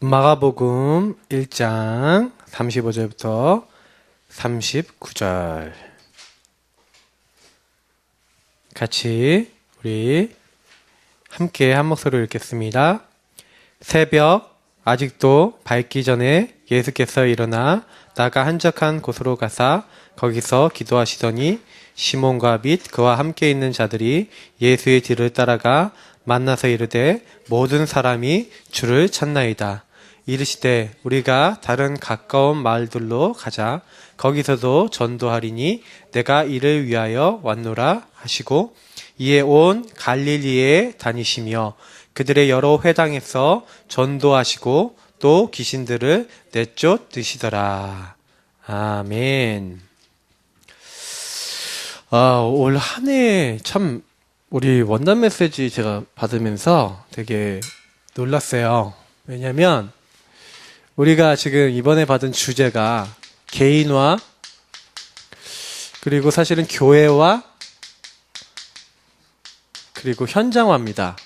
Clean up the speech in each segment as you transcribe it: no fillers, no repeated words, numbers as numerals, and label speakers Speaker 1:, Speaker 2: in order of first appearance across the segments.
Speaker 1: 마가복음 1장 35절부터 39절 같이 우리 함께 한 목소리로 읽겠습니다. 새벽 아직도 밝기 전에 예수께서 일어나 나가 한적한 곳으로 가사 거기서 기도하시더니 시몬과 및 그와 함께 있는 자들이 예수의 뒤를 따라가 만나서 이르되 모든 사람이 주를 찾나이다. 이르시되 우리가 다른 가까운 마을들로 가자. 거기서도 전도하리니 내가 이를 위하여 왔노라 하시고 이에 온 갈릴리에 다니시며 그들의 여러 회당에서 전도하시고 또 귀신들을 내쫓으시더라. 아멘. 올 한 해 참 우리 원단 메시지 제가 받으면서 되게 놀랐어요. 왜냐면 우리가 지금 이번에 받은 주제가 개인화 그리고 사실은 교회화 그리고 현장화입니다.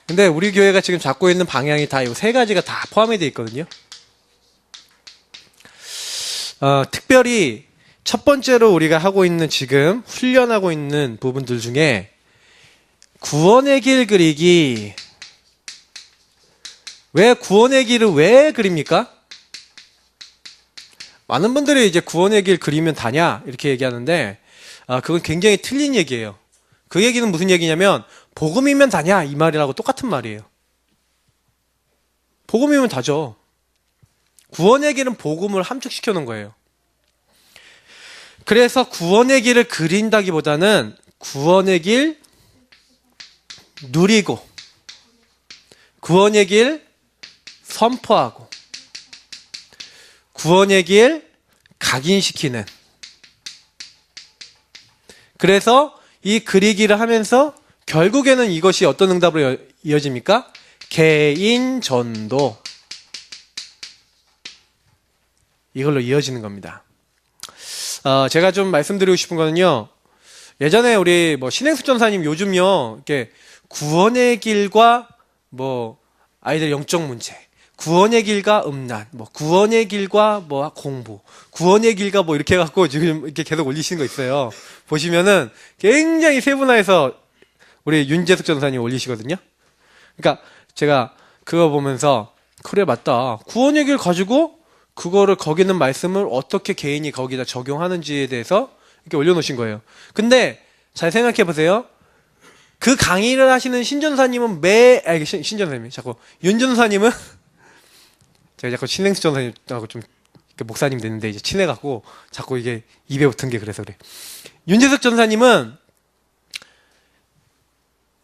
Speaker 1: 근데 우리 교회가 지금 잡고 있는 방향이 다 이 세 가지가 다 포함이 되어 있거든요. 특별히 첫 번째로 우리가 하고 있는 지금 훈련하고 있는 부분들 중에 구원의 길 그리기. 왜 구원의 길을 왜 그립니까? 많은 분들이 이제 구원의 길 그리면 다냐 이렇게 얘기하는데 그건 굉장히 틀린 얘기예요. 그 얘기는 무슨 얘기냐면 복음이면 다냐 이 말이라고 똑같은 말이에요. 복음이면 다죠. 구원의 길은 복음을 함축시켜 놓은 거예요. 그래서 구원의 길을 그린다기보다는 구원의 길 누리고 구원의 길 선포하고 구원의 길 각인시키는, 그래서 이 그리기를 하면서 결국에는 이것이 어떤 응답으로 이어집니까? 개인 전도, 이걸로 이어지는 겁니다. 제가 좀 말씀드리고 싶은 거는요, 예전에 우리 신행수 전사님 요즘요 이렇게 구원의 길과 아이들 영적 문제, 구원의 길과 음란, 구원의 길과 공부, 구원의 길과 이렇게 해갖고 지금 이렇게 계속 올리시는 거 있어요. 보시면은 굉장히 세분화해서 우리 윤재숙 전사님 올리시거든요. 그러니까 제가 그거 보면서 그래 맞다. 구원의 길 가지고 그거를 거기 있는 말씀을 어떻게 개인이 거기다 적용하는지에 대해서 이렇게 올려놓으신 거예요. 근데 잘 생각해 보세요. 그 강의를 하시는 신전사님은 신전사님이 자꾸 윤전사님은 제가 자꾸 신행수 전사님하고 좀 목사님 됐는데 이제 친해갖고 자꾸 이게 입에 붙은 게 그래서 그래. 윤재석 전사님은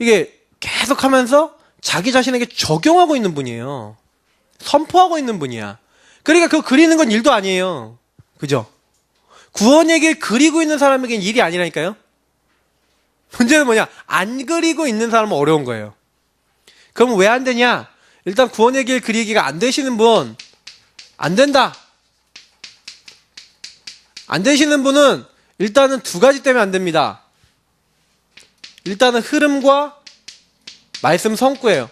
Speaker 1: 이게 계속하면서 자기 자신에게 적용하고 있는 분이에요. 선포하고 있는 분이야. 그러니까 그거 그리는 건 일도 아니에요. 그죠? 구원의 길 그리고 있는 사람에게는 일이 아니라니까요. 문제는 뭐냐? 안 그리고 있는 사람은 어려운 거예요. 그럼 왜 안 되냐? 일단 구원의 길 그리기가 안 되시는 분, 안 된다. 안 되시는 분은 일단은 두 가지 때문에 안 됩니다. 일단은 흐름과 말씀 성구예요.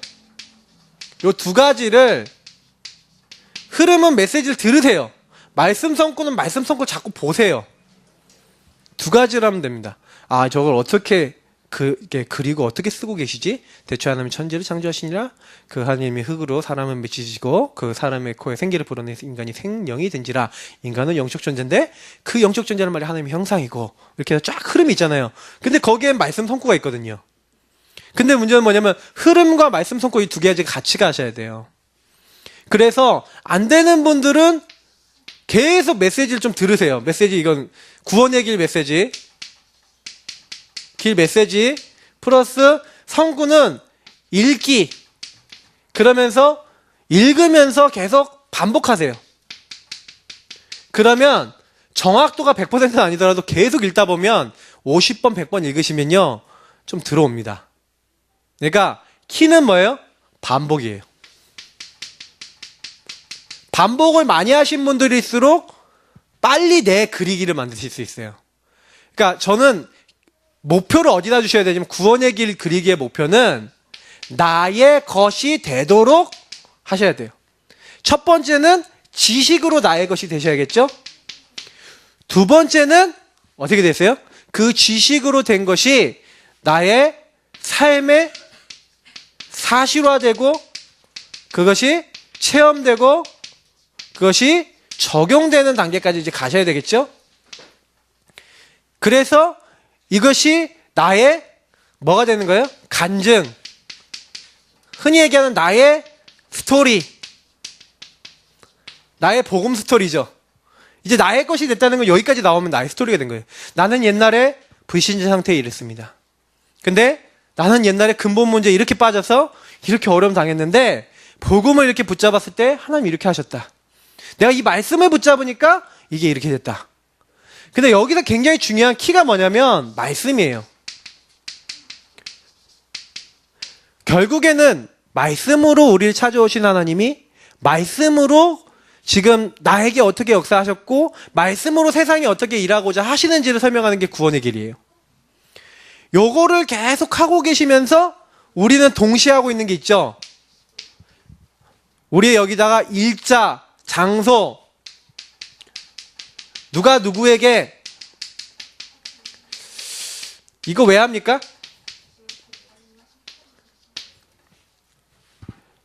Speaker 1: 요 두 가지를, 흐름은 메시지를 들으세요. 말씀 성구는 말씀 성구를 자꾸 보세요. 두 가지를 하면 됩니다. 저걸 어떻게 그리고 어떻게 쓰고 계시지? 대초 하나님이 천지를 창조하시니라. 그 하나님이 흙으로 사람을 맺히시고 그 사람의 코에 생기를 불어내서 인간이 생명이 된지라. 인간은 영적 존재인데 그 영적 존재는 말이 하나님의 형상이고, 이렇게 해서 쫙 흐름이 있잖아요. 근데 거기엔 말씀 성구가 있거든요. 근데 문제는 뭐냐면 흐름과 말씀 성구 이 두 가지가 같이 가셔야 돼요. 그래서 안 되는 분들은 계속 메시지를 좀 들으세요. 메시지, 이건 구원의 길 메시지, 길 메시지 플러스 성구는 읽기. 그러면서 읽으면서 계속 반복하세요. 그러면 정확도가 100%는 아니더라도 계속 읽다 보면 50번 100번 읽으시면요 좀 들어옵니다. 그러니까 키는 뭐예요? 반복이에요. 반복을 많이 하신 분들일수록 빨리 내 그리기를 만드실 수 있어요. 그러니까 저는 목표를 어디다 주셔야 되냐면, 구원의 길 그리기의 목표는 나의 것이 되도록 하셔야 돼요. 첫 번째는 지식으로 나의 것이 되셔야겠죠? 두 번째는 어떻게 되세요? 그 지식으로 된 것이 나의 삶의 사실화되고 그것이 체험되고 그것이 적용되는 단계까지 이제 가셔야 되겠죠? 그래서 이것이 나의 뭐가 되는 거예요? 간증. 흔히 얘기하는 나의 스토리. 나의 복음 스토리죠. 이제 나의 것이 됐다는 건 여기까지 나오면 나의 스토리가 된 거예요. 나는 옛날에 불신자 상태에 이랬습니다. 근데 나는 옛날에 근본 문제에 이렇게 빠져서 이렇게 어려움 당했는데 복음을 이렇게 붙잡았을 때 하나님이 이렇게 하셨다. 내가 이 말씀을 붙잡으니까 이게 이렇게 됐다. 근데 여기서 굉장히 중요한 키가 뭐냐면 말씀이에요. 결국에는 말씀으로 우리를 찾아오신 하나님이 말씀으로 지금 나에게 어떻게 역사하셨고 말씀으로 세상이 어떻게 일하고자 하시는지를 설명하는 게 구원의 길이에요. 요거를 계속 하고 계시면서 우리는 동시에 하고 있는 게 있죠. 우리 여기다가 일자, 장소, 누가 누구에게 이거 왜 합니까?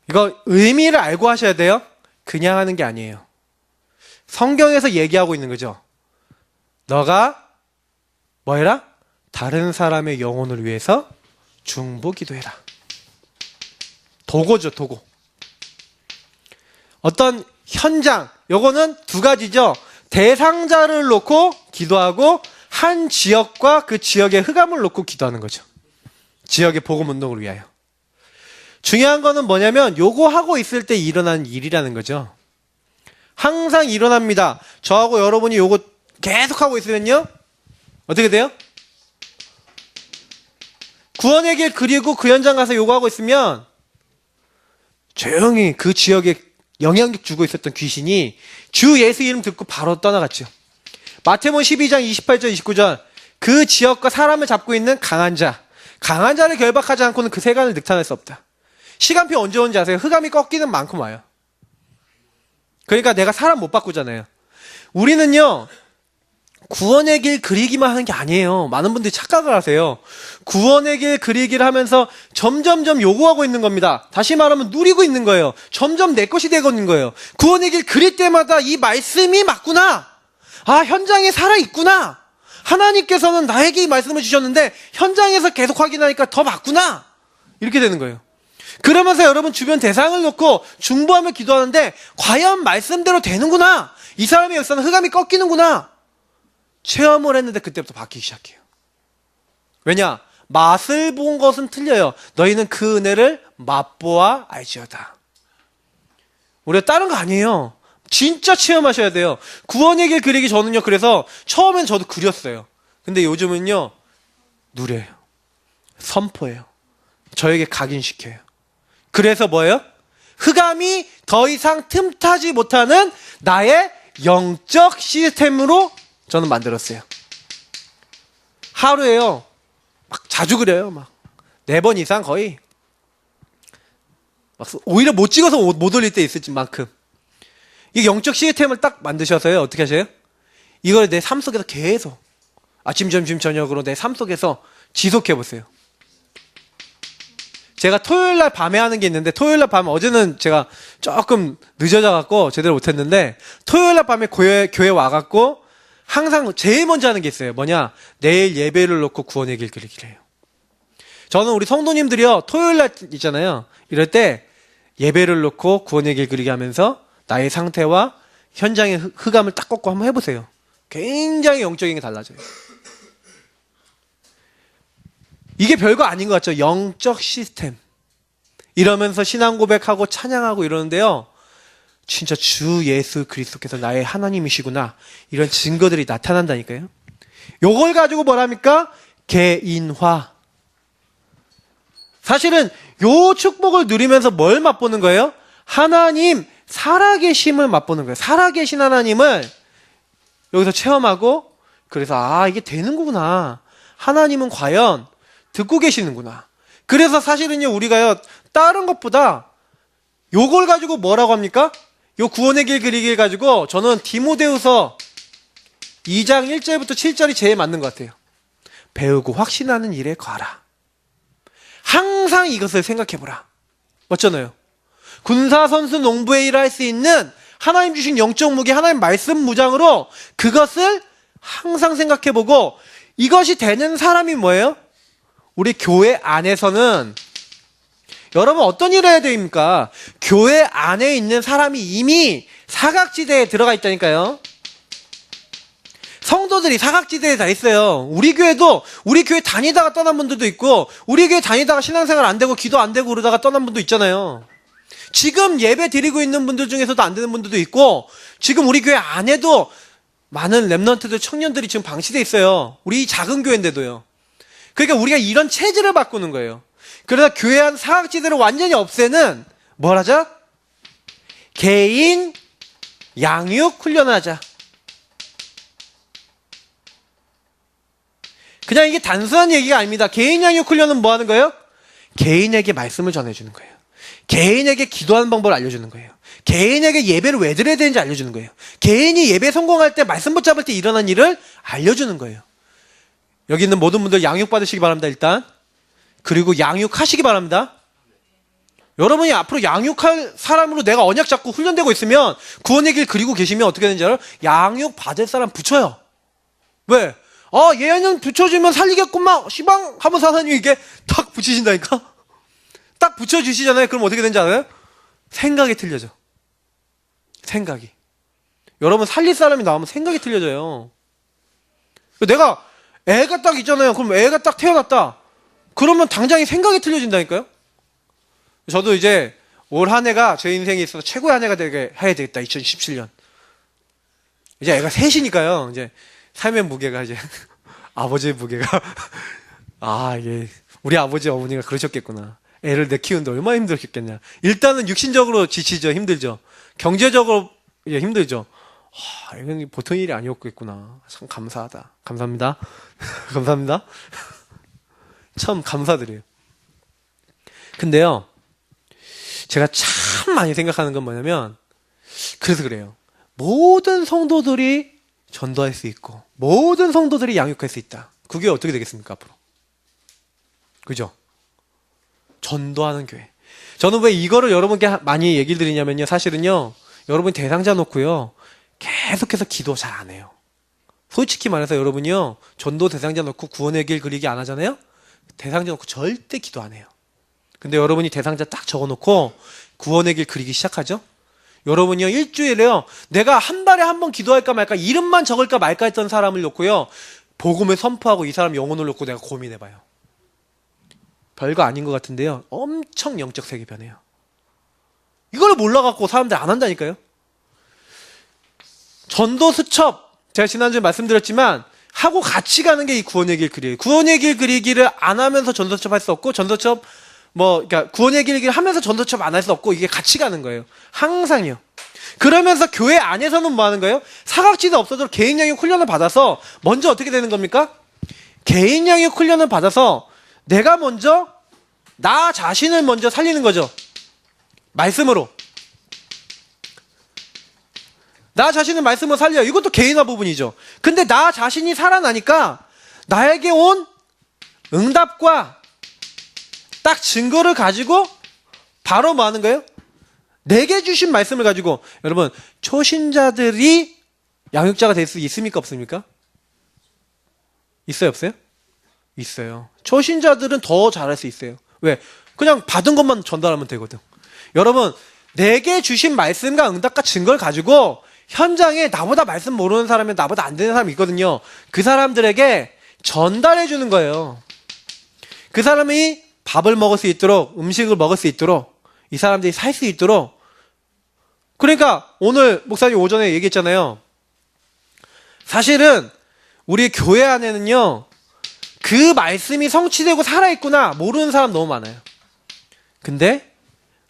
Speaker 1: 이거 의미를 알고 하셔야 돼요. 그냥 하는 게 아니에요. 성경에서 얘기하고 있는 거죠. 너가 뭐 해라? 다른 사람의 영혼을 위해서 중보 기도해라. 도구죠, 도구. 어떤 현장, 요거는 두 가지죠. 대상자를 놓고 기도하고 한 지역과 그 지역의 흑암을 놓고 기도하는 거죠. 지역의 복음 운동을 위하여. 중요한 거는 뭐냐면 요거 하고 있을 때 일어나는 일이라는 거죠. 항상 일어납니다. 저하고 여러분이 요거 계속 하고 있으면요. 어떻게 돼요? 구원의 길 그리고 그 현장 가서 요거 하고 있으면 조용히 그 지역에 영향력 주고 있었던 귀신이 주 예수 이름 듣고 바로 떠나갔죠. 마태복음 12장 28절 29절 그 지역과 사람을 잡고 있는 강한 자를 결박하지 않고는 그 세간을 늑탄할 수 없다. 시간표 언제 오는지 아세요? 흑암이 꺾이는 만큼 와요. 그러니까 내가 사람 못 바꾸잖아요. 우리는요 구원의 길 그리기만 하는 게 아니에요. 많은 분들이 착각을 하세요. 구원의 길 그리기를 하면서 점점점 요구하고 있는 겁니다. 다시 말하면 누리고 있는 거예요. 점점 내 것이 되고 있는 거예요. 구원의 길 그릴 때마다 이 말씀이 맞구나. 아, 현장에 살아있구나. 하나님께서는 나에게 이 말씀을 주셨는데 현장에서 계속 확인하니까 더 맞구나. 이렇게 되는 거예요. 그러면서 여러분 주변 대상을 놓고 중보하며 기도하는데 과연 말씀대로 되는구나. 이 사람의 역사는 흑암이 꺾이는구나. 체험을 했는데 그때부터 바뀌기 시작해요. 왜냐? 맛을 본 것은 틀려요. 너희는 그 은혜를 맛보아 알지어다. 우리가 다른 거 아니에요. 진짜 체험하셔야 돼요. 구원의 길 그리기 저는요. 그래서 처음엔 저도 그렸어요. 근데 요즘은요. 누려요. 선포해요. 저에게 각인시켜요. 그래서 뭐예요? 흑암이 더 이상 틈타지 못하는 나의 영적 시스템으로 저는 만들었어요. 하루에요. 막 자주 그려요. 막 4번 이상 거의. 막 오히려 못 찍어서 못 올릴 때 있을 만큼. 이 영적 시스템을 딱 만드셔서요. 어떻게 하세요? 이걸 내 삶 속에서 계속 아침, 점심, 저녁으로 내 삶 속에서 지속해 보세요. 제가 토요일 날 밤에 하는 게 있는데 토요일 날 밤에 어제는 제가 조금 늦어져 갖고 제대로 못 했는데 토요일 날 밤에 교회 와 갖고 항상 제일 먼저 하는 게 있어요. 뭐냐? 내일 예배를 놓고 구원의 길 그리기를 해요. 저는 우리 성도님들이요. 토요일 날 있잖아요. 이럴 때 예배를 놓고 구원의 길 그리기 하면서 나의 상태와 현장의 흑암을 딱 꺾고 한번 해보세요. 굉장히 영적인 게 달라져요. 이게 별거 아닌 것 같죠? 영적 시스템. 이러면서 신앙 고백하고 찬양하고 이러는데요. 진짜 주 예수 그리스도께서 나의 하나님이시구나. 이런 증거들이 나타난다니까요. 요걸 가지고 뭐랍니까? 개인화. 사실은 요 축복을 누리면서 뭘 맛보는 거예요? 하나님 살아계심을 맛보는 거예요. 살아계신 하나님을 여기서 체험하고 그래서 아 이게 되는 거구나. 하나님은 과연 듣고 계시는구나. 그래서 사실은요 우리가요 다른 것보다 요걸 가지고 뭐라고 합니까? 요 구원의 길 그리기를 가지고 저는 디모데후서 2장 1절부터 7절이 제일 맞는 것 같아요. 배우고 확신하는 일에 거하라. 항상 이것을 생각해보라. 맞잖아요. 군사 선수 농부의 일을 할 수 있는 하나님 주신 영적 무기, 하나님 말씀 무장으로 그것을 항상 생각해보고, 이것이 되는 사람이 뭐예요? 우리 교회 안에서는 여러분 어떤 일을 해야 됩니까? 교회 안에 있는 사람이 이미 사각지대에 들어가 있다니까요. 성도들이 사각지대에 다 있어요. 우리 교회도, 우리 교회 다니다가 떠난 분들도 있고, 우리 교회 다니다가 신앙생활 안 되고 기도 안 되고 그러다가 떠난 분도 있잖아요. 지금 예배 드리고 있는 분들 중에서도 안 되는 분들도 있고, 지금 우리 교회 안에도 많은 랩런트들, 청년들이 지금 방치돼 있어요. 우리 작은 교회인데도요. 그러니까 우리가 이런 체질을 바꾸는 거예요. 그래서 교회 안 사각지대를 완전히 없애는 뭘 하자? 개인 양육 훈련을 하자. 그냥 이게 단순한 얘기가 아닙니다. 개인 양육 훈련은 뭐 하는 거예요? 개인에게 말씀을 전해주는 거예요. 개인에게 기도하는 방법을 알려주는 거예요. 개인에게 예배를 왜 드려야 되는지 알려주는 거예요. 개인이 예배 성공할 때, 말씀 붙잡을 때 일어난 일을 알려주는 거예요. 여기 있는 모든 분들 양육 받으시기 바랍니다, 일단. 그리고 양육하시기 바랍니다. 여러분이 앞으로 양육할 사람으로 내가 언약 잡고 훈련되고 있으면, 구원의 길 그리고 계시면 어떻게 되는지 알아요? 양육 받을 사람 붙여요. 왜? 얘는 붙여주면 살리겠구만, 시방! 하면서 하나님이 이게 탁 붙이신다니까? 딱 붙여주시잖아요. 그럼 어떻게 되는지 알아요? 생각이 틀려져. 생각이. 여러분 살릴 사람이 나오면 생각이 틀려져요. 내가 애가 딱 있잖아요. 그럼 애가 딱 태어났다. 그러면 당장에 생각이 틀려진다니까요. 저도 이제 올 한 해가 제 인생에 있어서 최고의 한 해가 되게 해야 되겠다. 2017년. 이제 애가 셋이니까요. 이제 삶의 무게가 이제 아버지의 무게가 이게 우리 아버지 어머니가 그러셨겠구나. 애를 내 키우는데 얼마나 힘들었겠냐. 일단은 육신적으로 지치죠. 힘들죠. 경제적으로 힘들죠. 이건 보통 일이 아니었겠구나. 참 감사하다. 감사합니다. 감사합니다. 참 감사드려요. 근데요, 제가 참 많이 생각하는 건 뭐냐면, 그래서 그래요. 모든 성도들이 전도할 수 있고, 모든 성도들이 양육할 수 있다. 그게 어떻게 되겠습니까, 앞으로? 그죠? 전도하는 교회. 저는 왜 이거를 여러분께 많이 얘기를 드리냐면요. 사실은요, 여러분 대상자 놓고요, 계속해서 기도 잘 안 해요. 솔직히 말해서 여러분이요, 전도 대상자 놓고 구원의 길 그리기 안 하잖아요? 대상자 놓고 절대 기도 안 해요. 근데 여러분이 대상자 딱 적어놓고 구원의 길 그리기 시작하죠? 여러분이요, 일주일에요, 내가 한 달에 한 번 기도할까 말까, 이름만 적을까 말까 했던 사람을 놓고요, 복음을 선포하고 이 사람 영혼을 놓고 내가 고민해봐요. 별거 아닌 것 같은데요, 엄청 영적 세계 변해요. 이걸 몰라갖고 사람들 안 한다니까요. 전도 수첩, 제가 지난주에 말씀드렸지만 하고 같이 가는 게 이 구원의 길 그리기. 구원의 길 그리기를 안 하면서 전도첩 할 수 없고, 전도첩 그러니까 구원의 길 그리기를 하면서 전도첩 안 할 수 없고, 이게 같이 가는 거예요. 항상요. 그러면서 교회 안에서는 뭐 하는 거예요? 사각지대 없어도 개인 양육 훈련을 받아서 먼저 어떻게 되는 겁니까? 개인 양육 훈련을 받아서 내가 먼저 나 자신을 먼저 살리는 거죠. 말씀으로. 나 자신을 말씀으로 살려요. 이것도 개인화 부분이죠. 근데 나 자신이 살아나니까 나에게 온 응답과 딱 증거를 가지고 바로 뭐 하는 거예요? 내게 주신 말씀을 가지고. 여러분, 초신자들이 양육자가 될 수 있습니까, 없습니까? 있어요, 없어요? 있어요. 초신자들은 더 잘할 수 있어요. 왜? 그냥 받은 것만 전달하면 되거든. 여러분, 내게 주신 말씀과 응답과 증거를 가지고 현장에 나보다 말씀 모르는 사람이, 나보다 안 되는 사람이 있거든요. 그 사람들에게 전달해 주는 거예요. 그 사람이 밥을 먹을 수 있도록, 음식을 먹을 수 있도록, 이 사람들이 살 수 있도록. 그러니까 오늘 목사님 오전에 얘기했잖아요. 사실은 우리 교회 안에는요, 그 말씀이 성취되고 살아있구나 모르는 사람 너무 많아요. 근데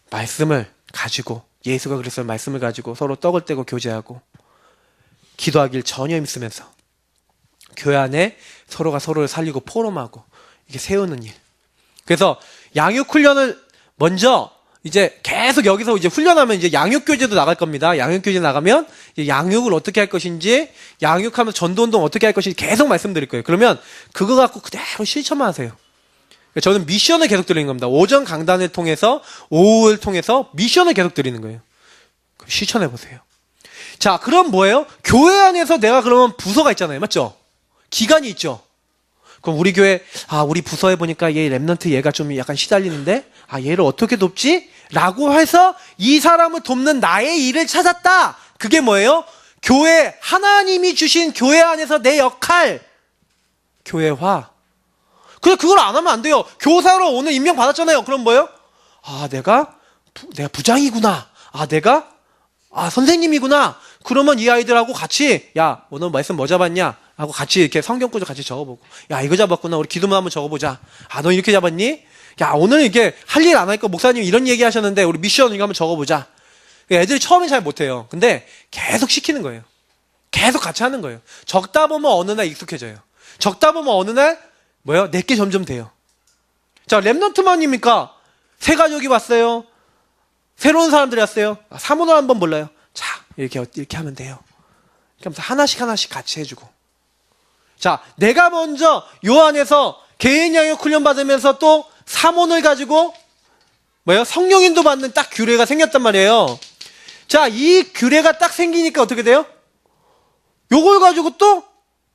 Speaker 1: 말씀을 가지고, 예수가 그랬어요. 말씀을 가지고 서로 떡을 떼고 교제하고 기도하길 전혀 힘쓰면서 교회 안에 서로가 서로를 살리고 포럼하고 이게 세우는 일. 그래서 양육 훈련을 먼저 이제 계속 여기서 이제 훈련하면 이제 양육교재도 나갈 겁니다. 양육교재 나가면 이제 양육을 어떻게 할 것인지, 양육하면서 전도운동 어떻게 할 것인지 계속 말씀드릴 거예요. 그러면 그거 갖고 그대로 실천만 하세요. 저는 미션을 계속 드리는 겁니다. 오전 강단을 통해서, 오후를 통해서 미션을 계속 드리는 거예요. 실천해 보세요. 자, 그럼 뭐예요? 교회 안에서 내가 그러면 부서가 있잖아요. 맞죠? 기관이 있죠. 그럼 우리 교회, 우리 부서에 보니까 얘 랩넌트 얘가 좀 약간 시달리는데, 얘를 어떻게 돕지? 라고 해서 이 사람을 돕는 나의 일을 찾았다. 그게 뭐예요? 교회, 하나님이 주신 교회 안에서 내 역할, 교회화. 근데 그걸 안 하면 안 돼요. 교사로 오늘 임명 받았잖아요. 그럼 뭐예요? 내가 부장이구나. 내가 선생님이구나. 그러면 이 아이들하고 같이, 야, 오늘 말씀 뭐 잡았냐? 하고 같이 이렇게 성경 구절 같이 적어보고, 야, 이거 잡았구나. 우리 기도문 한번 적어보자. 너 이렇게 잡았니? 야, 오늘 이렇게 할 일 안 하니까 목사님 이런 얘기 하셨는데 우리 미션 이거 한번 적어보자. 애들이 처음엔 잘 못해요. 근데 계속 시키는 거예요. 계속 같이 하는 거예요. 적다 보면 어느 날 익숙해져요. 적다 보면 어느 날 내게 점점 돼요. 자, 랩넌트만입니까? 새 가족이 왔어요. 새로운 사람들이 왔어요. 사문을 한번 몰라요. 자, 이렇게 하면 돼요. 그러면서 하나씩 같이 해주고. 자, 내가 먼저 요 안에서 개인 양육 훈련 받으면서 또 사문을 가지고 성령인도 받는 딱 규례가 생겼단 말이에요. 자, 이 규례가 딱 생기니까 어떻게 돼요? 요걸 가지고 또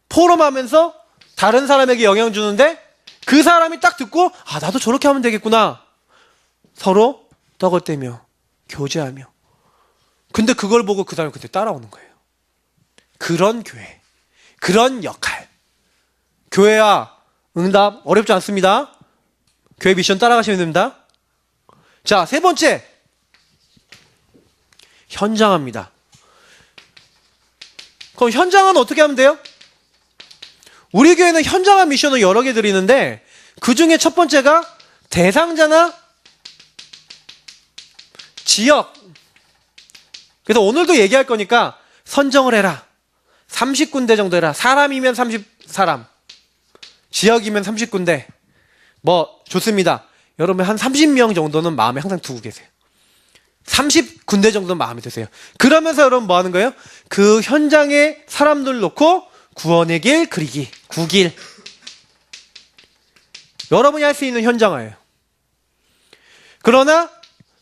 Speaker 1: 포럼하면서 다른 사람에게 영향 주는데 그 사람이 딱 듣고 나도 저렇게 하면 되겠구나. 서로 떠벌대며 교제하며. 근데 그걸 보고 그 사람이 그때 따라오는 거예요. 그런 교회, 그런 역할. 교회야, 응답 어렵지 않습니다. 교회 미션 따라가시면 됩니다. 자, 세 번째, 현장합니다. 그럼 현장은 어떻게 하면 돼요? 우리 교회는 현장화 미션을 여러 개 드리는데 그 중에 첫 번째가 대상자나 지역. 그래서 오늘도 얘기할 거니까 선정을 해라. 30군데 정도 해라. 사람이면 30사람, 지역이면 30군데. 좋습니다. 여러분 한 30명 정도는 마음에 항상 두고 계세요. 30군데 정도는 마음에 드세요. 그러면서 여러분 뭐 하는 거예요? 그 현장에 사람들 놓고 구원의 길 그리기, 구길. 여러분이 할 수 있는 현장화예요. 그러나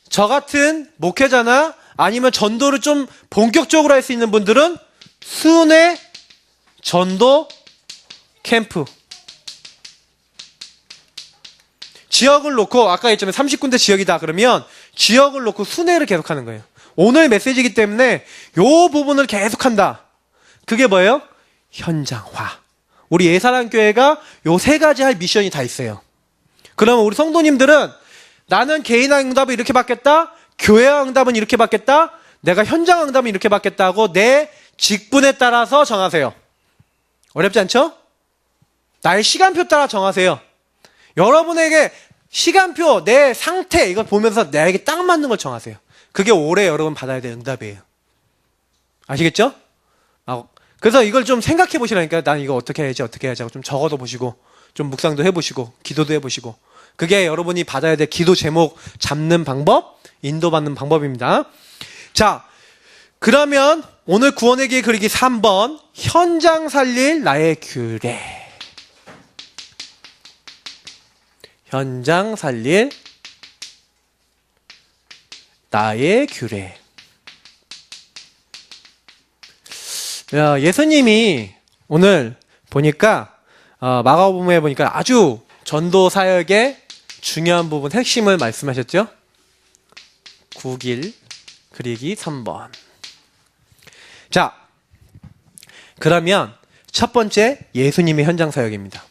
Speaker 1: 저 같은 목회자나 아니면 전도를 좀 본격적으로 할 수 있는 분들은 순회 전도 캠프. 지역을 놓고, 아까 했잖아요. 30군데 지역이다. 그러면 지역을 놓고 순회를 계속하는 거예요. 오늘 메시지이기 때문에 요 부분을 계속한다. 그게 뭐예요? 현장화. 우리 예사랑교회가 요 세 가지 할 미션이 다 있어요. 그러면 우리 성도님들은 나는 개인 응답을 이렇게 받겠다. 교회 응답은 이렇게 받겠다. 내가 현장 응답은 이렇게 받겠다고 내 직분에 따라서 정하세요. 어렵지 않죠? 나의 시간표 따라 정하세요. 여러분에게 시간표, 내 상태 이걸 보면서 나에게 딱 맞는 걸 정하세요. 그게 올해 여러분 받아야 될 응답이에요. 아시겠죠? 그래서 이걸 좀 생각해 보시라니까. 난 이거 어떻게 해야지 하고 좀 적어도 보시고 좀 묵상도 해보시고 기도도 해보시고. 그게 여러분이 받아야 될 기도 제목 잡는 방법, 인도받는 방법입니다. 자, 그러면 오늘 구원의 길 그리기 3번, 현장 살릴 나의 규례. 현장 살릴 나의 규례. 예수님이 오늘 보니까 마가복음에 보니까 아주 전도 사역의 중요한 부분, 핵심을 말씀하셨죠? 구길 그리기 3번. 자, 그러면 첫 번째 예수님의 현장 사역입니다.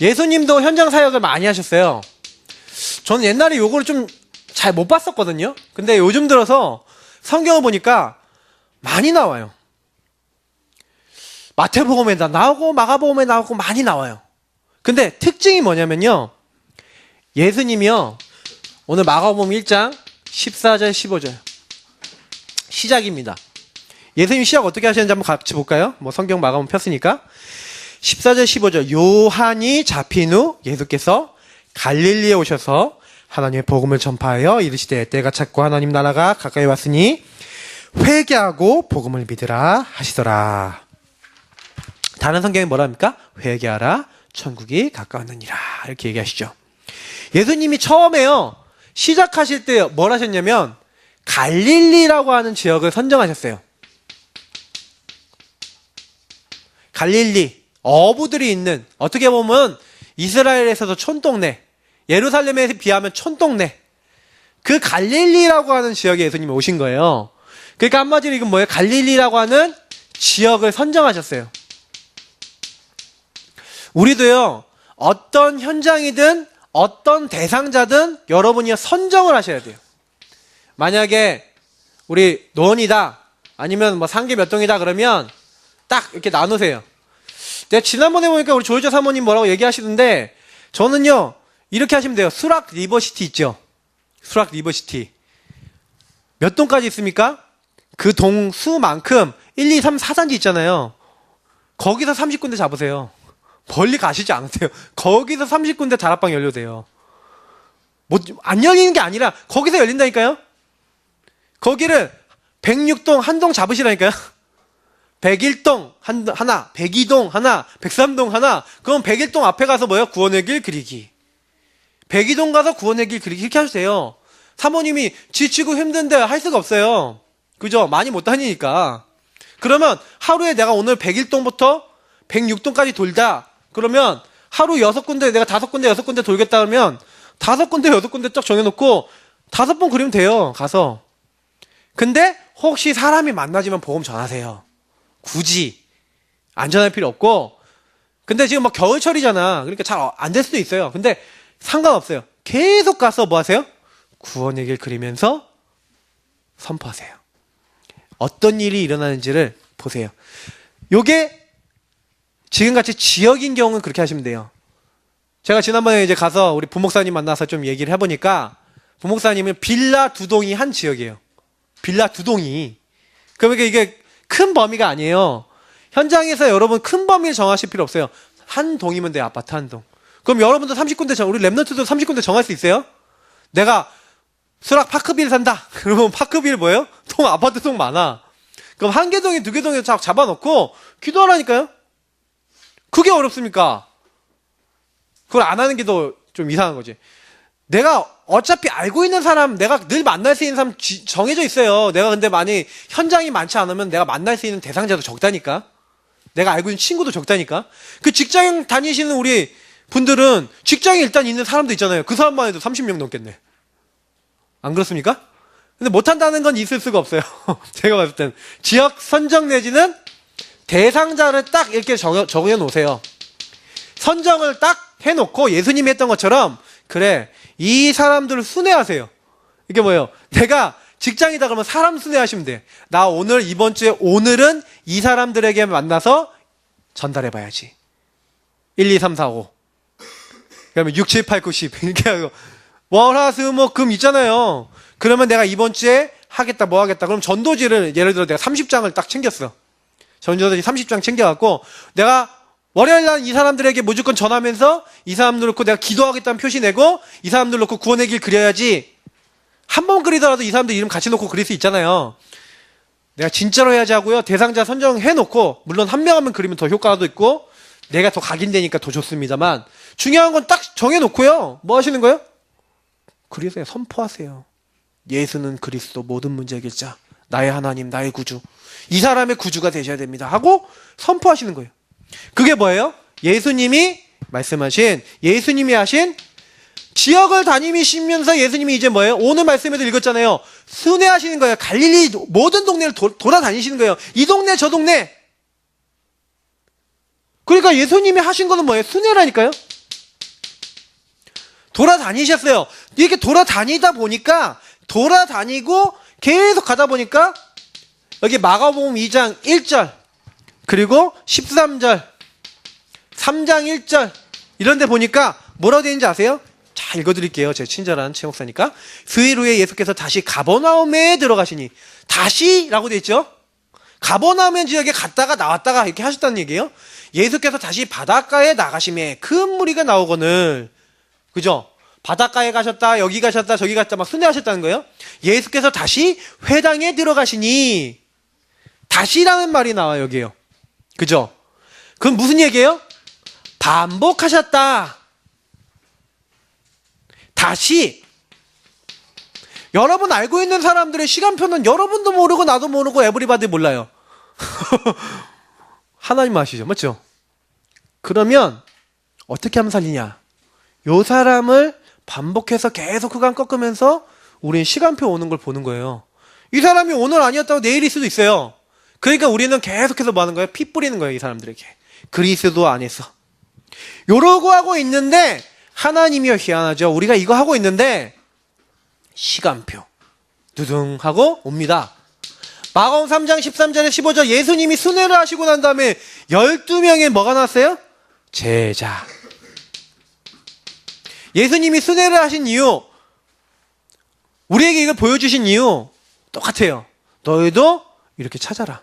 Speaker 1: 예수님도 현장 사역을 많이 하셨어요. 저는 옛날에 요거를 좀 잘 못 봤었거든요. 근데 요즘 들어서 성경을 보니까 많이 나와요. 마태복음에 나오고 마가복음에 나오고 많이 나와요. 근데 특징이 뭐냐면요, 예수님이요, 오늘 마가복음 1장 14절 15절 시작입니다. 예수님 시작 어떻게 하시는지 한번 같이 볼까요? 성경 마가복음 폈으니까. 14절 15절. 요한이 잡힌 후 예수께서 갈릴리에 오셔서 하나님의 복음을 전파하여 이르시되 때가 찼고 하나님 나라가 가까이 왔으니 회개하고 복음을 믿으라 하시더라. 다른 성경에 뭐라 합니까? 회개하라 천국이 가까웠느니라 이렇게 얘기하시죠. 예수님이 처음에요 시작하실 때 뭘 하셨냐면 갈릴리라고 하는 지역을 선정하셨어요. 갈릴리 어부들이 있는, 어떻게 보면 이스라엘에서도 촌동네, 예루살렘에 비하면 촌동네, 그 갈릴리라고 하는 지역에 예수님이 오신 거예요. 그러니까 한마디로 이건 뭐예요? 갈릴리라고 하는 지역을 선정하셨어요. 우리도요 어떤 현장이든 어떤 대상자든 여러분이 선정을 하셔야 돼요. 만약에 우리 노원이다 아니면 뭐 상계 몇 동이다 그러면 딱 이렇게 나누세요. 내가 지난번에 보니까 우리 조효자 사모님 뭐라고 얘기하시던데, 저는요 이렇게 하시면 돼요. 수락 리버시티 있죠. 수락 리버시티 몇 동까지 있습니까? 그 동 수만큼 1, 2, 3, 4단지 있잖아요. 거기서 30군데 잡으세요. 멀리 가시지 않으세요. 거기서 30군데 다락방 열려도 돼요. 뭐 안 열리는 게 아니라 거기서 열린다니까요. 거기를 106동 한 동 잡으시라니까요. 101동 하나, 102동 하나, 103동 하나. 그럼 101동 앞에 가서 뭐예요? 구원의 길 그리기. 102동 가서 구원의 길 그리기. 이렇게 하세요. 사모님이 지치고 힘든데 할 수가 없어요. 그죠? 많이 못 다니니까. 그러면 하루에 내가 오늘 101동부터 106동까지 돌자. 그러면 하루 6군데, 내가 5군데, 6군데 돌겠다 그러면 5군데, 6군데 쫙 정해놓고 5번 그리면 돼요. 가서. 근데 혹시 사람이 만나지면 보험 전하세요. 굳이 안전할 필요 없고. 근데 지금 막 겨울철이잖아. 그러니까 잘 안 될 수도 있어요. 근데 상관없어요. 계속 가서 뭐 하세요? 구원의 길 그리면서 선포하세요. 어떤 일이 일어나는지를 보세요. 요게 지금같이 지역인 경우는 그렇게 하시면 돼요. 제가 지난번에 이제 가서 우리 부목사님 만나서 좀 얘기를 해보니까 부목사님은 빌라 2동이 한 지역이에요. 빌라 2동이. 그러니까 이게 큰 범위가 아니에요. 현장에서 여러분 큰 범위를 정하실 필요 없어요. 한 동이면 돼요. 아파트 한 동. 그럼 여러분도 30군데 우리 랩넌트도 30군데 정할 수 있어요? 내가 수락 파크빌 산다. 그러면 파크빌 뭐예요? 아파트 동 많아. 그럼 한 개 동이 2개 동에 잡아놓고 기도하라니까요? 그게 어렵습니까? 그걸 안 하는 게 더 좀 이상한 거지. 내가 어차피 알고 있는 사람, 내가 늘 만날 수 있는 사람 정해져 있어요. 내가 근데 많이 현장이 많지 않으면 내가 만날 수 있는 대상자도 적다니까. 내가 알고 있는 친구도 적다니까. 그 직장 다니시는 우리 분들은 직장에 일단 있는 사람도 있잖아요. 그 사람만 해도 30명 넘겠네. 안 그렇습니까? 근데 못한다는 건 있을 수가 없어요. 제가 봤을 땐 지역 선정 내지는 대상자를 딱 이렇게 정해 놓으세요. 선정을 딱 해놓고 예수님이 했던 것처럼, 그래 이 사람들을 순회하세요. 이게 뭐예요? 내가 직장이다 그러면 사람 순회하시면 돼. 나 오늘 이번 주에 오늘은 이 사람들에게 만나서 전달해봐야지. 1, 2, 3, 4, 5 그러면 6, 7, 8, 9, 10 이렇게 하고 월화수목금 있잖아요. 그러면 내가 이번 주에 하겠다 뭐 하겠다. 그럼 전도지를 예를 들어 내가 30장을 딱 챙겼어. 전도지 30장 챙겨갖고 내가 월요일 날 이 사람들에게 무조건 전하면서 이 사람들 놓고 내가 기도하겠다는 표시 내고 이 사람들 놓고 구원의 길 그려야지. 한 번 그리더라도 이 사람들 이름 같이 놓고 그릴 수 있잖아요. 내가 진짜로 해야지 하고요. 대상자 선정해놓고, 물론 한 명 한 명 그리면 더 효과도 있고 내가 더 각인되니까 더 좋습니다만, 중요한 건 딱 정해놓고요. 뭐 하시는 거예요? 그리세요. 선포하세요. 예수는 그리스도 모든 문제 해결자, 나의 하나님, 나의 구주, 이 사람의 구주가 되셔야 됩니다 하고 선포하시는 거예요. 그게 뭐예요? 예수님이 말씀하신, 예수님이 하신, 지역을 다니시면서 예수님이 이제 뭐예요? 오늘 말씀에도 읽었잖아요. 순회하시는 거예요. 갈릴리 모든 동네를 돌아다니시는 거예요. 이 동네 저 동네. 그러니까 예수님이 하신 거는 뭐예요? 순회라니까요. 돌아다니셨어요. 이렇게 돌아다니다 보니까, 돌아다니고 계속 가다 보니까 여기 마가복음 2장 1절 그리고 13절 3장 1절 이런 데 보니까 뭐라고 되어 있는지 아세요? 자, 읽어드릴게요. 제 친절한 최 목사니까. 수일 후에 예수께서 다시 가버나움에 들어가시니, 다시라고 되어 있죠. 가버나움 지역에 갔다가 나왔다가 이렇게 하셨다는 얘기예요. 예수께서 다시 바닷가에 나가심에 큰 무리가 나오거늘, 그죠? 바닷가에 가셨다, 여기 가셨다, 저기 갔다 막 순회하셨다는 거예요. 예수께서 다시 회당에 들어가시니, 다시라는 말이 나와요, 여기에요. 그죠? 그럼 무슨 얘기예요? 반복하셨다. 다시. 여러분 알고 있는 사람들의 시간표는 여러분도 모르고 나도 모르고 에브리바디 몰라요. 하나님 아시죠? 맞죠? 그러면 어떻게 하면 살리냐? 요 사람을 반복해서 계속 후간 꺾으면서 우리는 시간표 오는 걸 보는 거예요. 이 사람이 오늘 아니었다고 내일일 수도 있어요. 그러니까 우리는 계속해서 뭐 하는 거예요? 피 뿌리는 거예요, 이 사람들에게. 그리스도 안에서. 요러고 하고 있는데 하나님이요 희한하죠. 우리가 이거 하고 있는데 시간표 두둥 하고 옵니다. 마가복음 3장 13절에 15절 예수님이 순회를 하시고 난 다음에 12명의 뭐가 나왔어요? 제자. 예수님이 순회를 하신 이유, 우리에게 이걸 보여주신 이유 똑같아요. 너희도 이렇게 찾아라.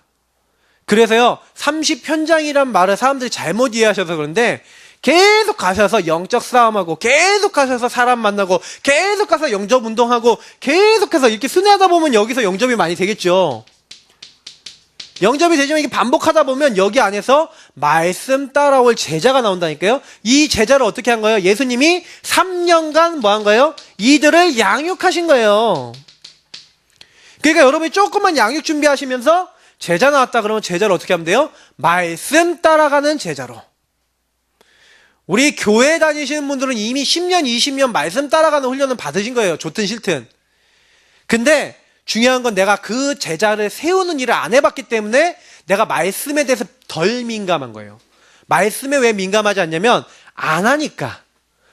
Speaker 1: 그래서요 30현장이란 말을 사람들이 잘못 이해하셔서 그런데 계속 가셔서 영적 싸움하고 계속 가셔서 사람 만나고 계속 가서 영접 운동하고 계속해서 이렇게 순회하다 보면 여기서 영접이 많이 되겠죠. 영접이 되지만 이게 반복하다 보면 여기 안에서 말씀 따라올 제자가 나온다니까요. 이 제자를 어떻게 한 거예요? 예수님이 3년간 뭐 한 거예요? 이들을 양육하신 거예요. 그러니까 여러분이 조금만 양육 준비하시면서 제자 나왔다 그러면 제자를 어떻게 하면 돼요? 말씀 따라가는 제자로. 우리 교회 다니시는 분들은 이미 10년, 20년 말씀 따라가는 훈련을 받으신 거예요. 좋든 싫든. 근데 중요한 건 내가 그 제자를 세우는 일을 안 해봤기 때문에 내가 말씀에 대해서 덜 민감한 거예요. 말씀에 왜 민감하지 않냐면 안 하니까.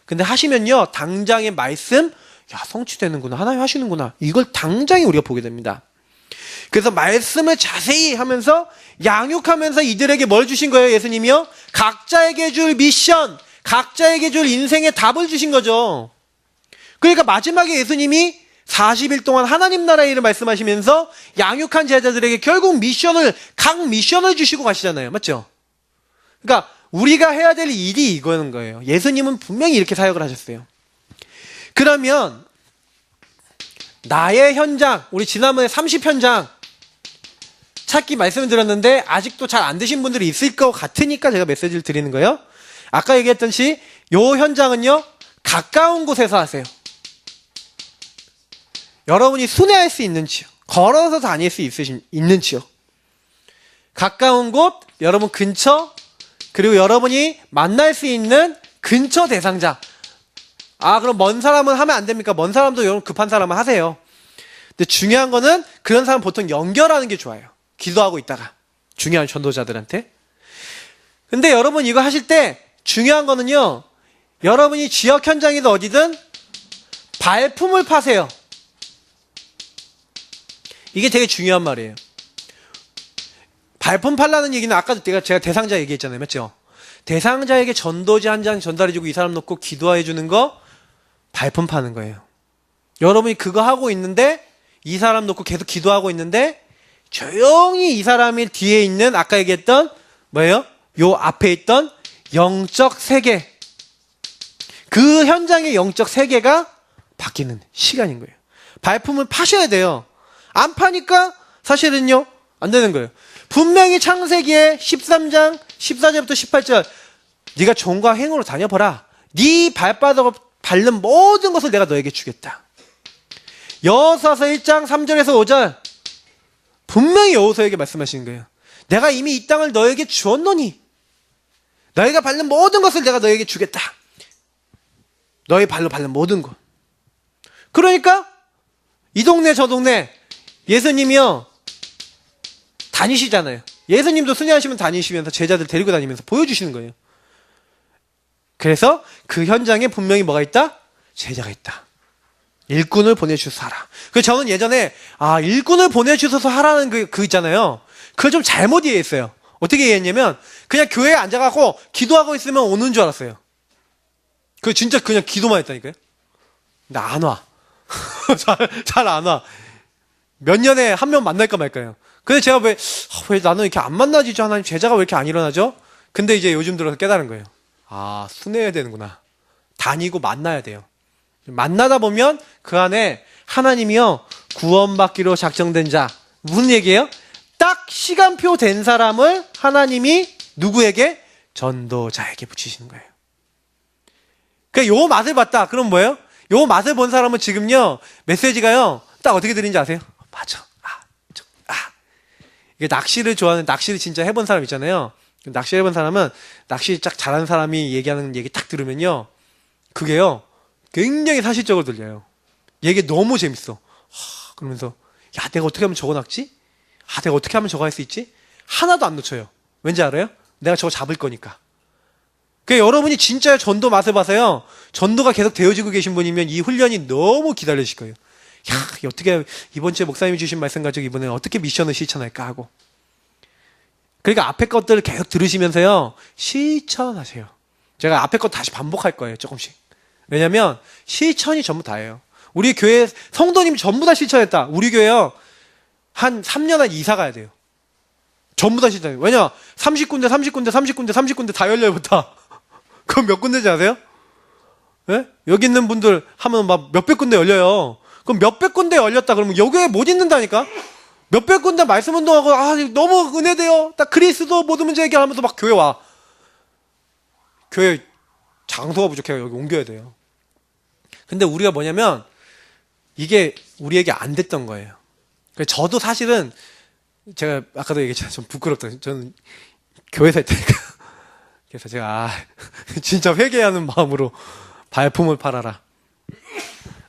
Speaker 1: 근데 하시면요 당장의 말씀, 야 성취되는구나, 하나님 하시는구나, 이걸 당장에 우리가 보게 됩니다. 그래서 말씀을 자세히 하면서 양육하면서 이들에게 뭘 주신 거예요? 예수님이요? 각자에게 줄 미션, 각자에게 줄 인생의 답을 주신 거죠. 그러니까 마지막에 예수님이 40일 동안 하나님 나라의 일을 말씀하시면서 양육한 제자들에게 결국 각 미션을 주시고 가시잖아요. 맞죠? 그러니까 우리가 해야 될 일이 이거는 거예요. 예수님은 분명히 이렇게 사역을 하셨어요. 그러면 나의 현장, 우리 지난번에 30현장 찾기 말씀을 드렸는데 아직도 잘 안 되신 분들이 있을 것 같으니까 제가 메시지를 드리는 거예요. 아까 얘기했듯이 요 현장은요 가까운 곳에서 하세요. 여러분이 순회할 수 있는 지역, 걸어서 다닐 수 있는 지역, 가까운 곳, 여러분 근처, 그리고 여러분이 만날 수 있는 근처 대상자. 아 그럼 먼 사람은 하면 안 됩니까? 먼 사람도 여러분 급한 사람은 하세요. 근데 중요한 거는 그런 사람 보통 연결하는 게 좋아요. 기도하고 있다가 중요한 전도자들한테. 근데 여러분 이거 하실 때 중요한 거는요, 여러분이 지역 현장이든 어디든 발품을 파세요. 이게 되게 중요한 말이에요. 발품 팔라는 얘기는 아까도 제가 대상자 얘기했잖아요. 맞죠? 대상자에게 전도지 한 장 전달해주고 이 사람 놓고 기도해주는 거 발품 파는 거예요. 여러분이 그거 하고 있는데 이 사람 놓고 계속 기도하고 있는데 조용히 이 사람이 뒤에 있는 아까 얘기했던 뭐예요? 요 앞에 있던 영적 세계, 그 현장의 영적 세계가 바뀌는 시간인 거예요. 발품을 파셔야 돼요. 안 파니까 사실은요 안 되는 거예요. 분명히 창세기에 13장 14절부터 18절 네가 종과 행으로 다녀보라. 네 발바닥을 밟는 모든 것을 내가 너에게 주겠다. 여호수아서 1장 3절에서 5절 분명히 여호수아에게 말씀하시는 거예요. 내가 이미 이 땅을 너에게 주었노니 너희가 밟는 모든 것을 내가 너에게 주겠다. 너희 발로 밟는 모든 것. 그러니까 이 동네 저 동네 예수님이요 다니시잖아요. 예수님도 순회하시면 다니시면서 제자들 데리고 다니면서 보여주시는 거예요. 그래서 그 현장에 분명히 뭐가 있다? 제자가 있다. 일꾼을 보내주셔서 하라. 그래서 저는 예전에 일꾼을 보내주셔서 하라는 그 있잖아요. 그걸 좀 잘못 이해했어요. 어떻게 이해했냐면 그냥 교회에 앉아갖고 기도하고 있으면 오는 줄 알았어요. 그 진짜 그냥 기도만 했다니까요. 근데 안 와. 잘 안 와. 몇 년에 한 명 만날까 말까요. 근데 제가 왜 나는 이렇게 안 만나지죠? 하나님, 제자가 왜 이렇게 안 일어나죠? 근데 이제 요즘 들어서 깨달은 거예요. 순회해야 되는구나. 다니고 만나야 돼요. 만나다 보면 그 안에 하나님이요 구원받기로 작정된 자. 무슨 얘기예요? 딱 시간표 된 사람을 하나님이 누구에게? 전도자에게 붙이시는 거예요. 그러니까 요 맛을 봤다. 그럼 뭐예요? 요 맛을 본 사람은 지금요 메시지가요 딱 어떻게 들리는지 아세요? 맞아. 이게 낚시를 좋아하는, 낚시를 진짜 해본 사람 있잖아요. 낚시 해본 사람은 낚시 딱 잘하는 사람이 얘기하는 얘기 딱 들으면요 그게요 굉장히 사실적으로 들려요. 얘기 너무 재밌어. 그러면서 야 내가 어떻게 하면 저거 낚지? 내가 어떻게 하면 저거 할 수 있지? 하나도 안 놓쳐요. 왠지 알아요? 내가 저거 잡을 거니까. 그러니까 여러분이 진짜 전도 맛을 봐서요 전도가 계속 되어지고 계신 분이면 이 훈련이 너무 기다리실 거예요. 야 어떻게 이번 주에 목사님이 주신 말씀 가지고 이번에 어떻게 미션을 실천할까 하고. 그러니까 앞에 것들을 계속 들으시면서요 실천하세요. 제가 앞에 것 다시 반복할 거예요 조금씩. 왜냐면 실천이 전부 다예요. 우리 교회 성도님 전부 다 실천했다. 우리 교회요 한 3년 한 이사 가야 돼요. 전부 다 실천해요. 왜냐 30군데 다 열려부터. 그럼 몇 군데인지 아세요? 네? 여기 있는 분들 하면 막 몇백 군데 열려요. 그럼 몇백 군데 열렸다 그러면 여기에 못 있는다니까? 몇백 군데 말씀 운동하고 너무 은혜돼요. 딱 그리스도 모든 문제 해결하면서 막 교회 와. 교회 장소가 부족해요. 여기 옮겨야 돼요. 근데 우리가 뭐냐면 이게 우리에게 안 됐던 거예요. 저도 사실은 제가 아까도 얘기했지만 좀 부끄럽다. 저는 교회에서 했다니까. 그래서 제가 진짜 회개하는 마음으로 발품을 팔아라.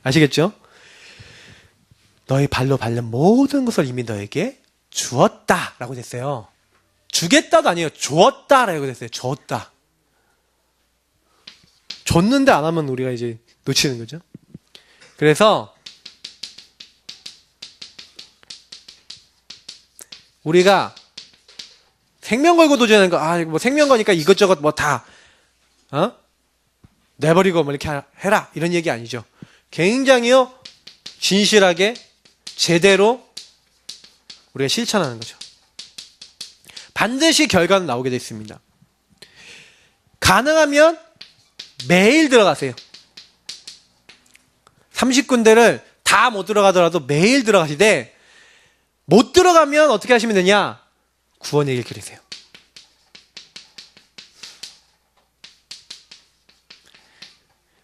Speaker 1: 아시겠죠? 너희 발로 밟는 모든 것을 이미 너에게 주었다라고 됐어요. 주겠다도 아니에요. 주었다라고 됐어요. 줬다. 줬는데 안 하면 우리가 이제 놓치는 거죠. 그래서 우리가 생명 걸고 도전하는 거, 뭐 생명 거니까 이것저것 뭐 다, 내버리고 뭐 이렇게 해라. 이런 얘기 아니죠. 굉장히요, 진실하게, 제대로 우리가 실천하는 거죠. 반드시 결과는 나오게 되어 있습니다. 가능하면 매일 들어가세요. 30군데를 다 못 들어가더라도 매일 들어가시되, 못 들어가면 어떻게 하시면 되냐? 구원의 길 그리세요.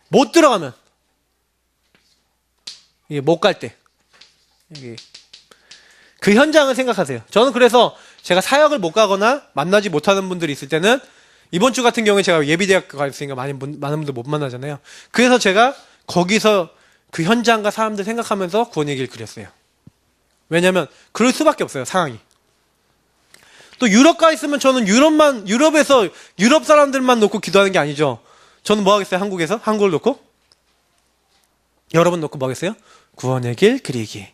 Speaker 1: 못 들어가면, 이게 못 갈 때, 여기 그 현장을 생각하세요. 저는 그래서 제가 사역을 못 가거나 만나지 못하는 분들이 있을 때는 이번 주 같은 경우에 제가 예비대학 가 있으니까 많은 분들 못 만나잖아요. 그래서 제가 거기서 그 현장과 사람들 생각하면서 구원의 길 그렸어요. 왜냐면 그럴 수밖에 없어요, 상황이. 또 유럽 가 있으면 저는 유럽에서 유럽 사람들만 놓고 기도하는 게 아니죠. 저는 뭐 하겠어요, 한국에서? 한국을 놓고? 여러분 놓고 뭐 하겠어요? 구원의 길 그리기.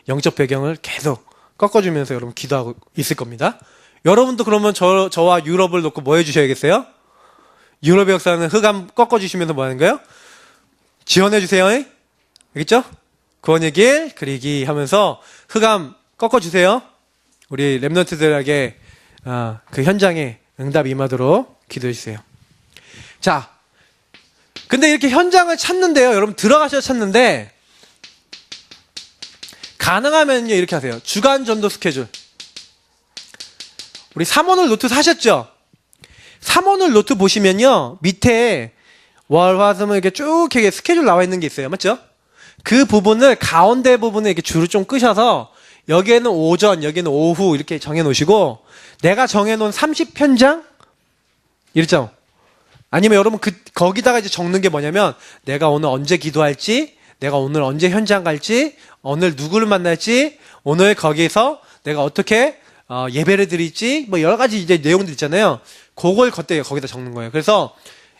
Speaker 1: 영적 배경을 계속 꺾어주면서 여러분 기도하고 있을 겁니다. 여러분도 그러면 저와 유럽을 놓고 뭐 해주셔야겠어요? 유럽의 역사는 흑암 꺾어주시면서 뭐 하는 거예요? 지원해주세요. 알겠죠? 구원의 길 그리기 하면서 흑암 꺾어주세요. 우리 랩런트들에게 그 현장에 응답 임하도록 기도해주세요. 자, 근데 이렇게 현장을 찾는데요. 여러분 들어가셔서 찾는데 가능하면요 이렇게 하세요. 주간 전도 스케줄. 우리 3원을 노트 사셨죠? 3원을 노트 보시면요 밑에 월, 화, 수, 목 이렇게 쭉 이렇게 스케줄 나와 있는 게 있어요. 맞죠? 그 부분을 가운데 부분을 이렇게 줄을 좀 끄셔서 여기에는 오전, 여기는 오후 이렇게 정해 놓으시고 내가 정해 놓은 30편장 이랬죠? 아니면 여러분 거기다가 이제 적는 게 뭐냐면 내가 오늘 언제 기도할지, 내가 오늘 언제 현장 갈지, 오늘 누구를 만날지, 오늘 거기서 내가 어떻게 예배를 드릴지 뭐 여러 가지 이제 내용들 있잖아요. 그걸 거기다 적는 거예요. 그래서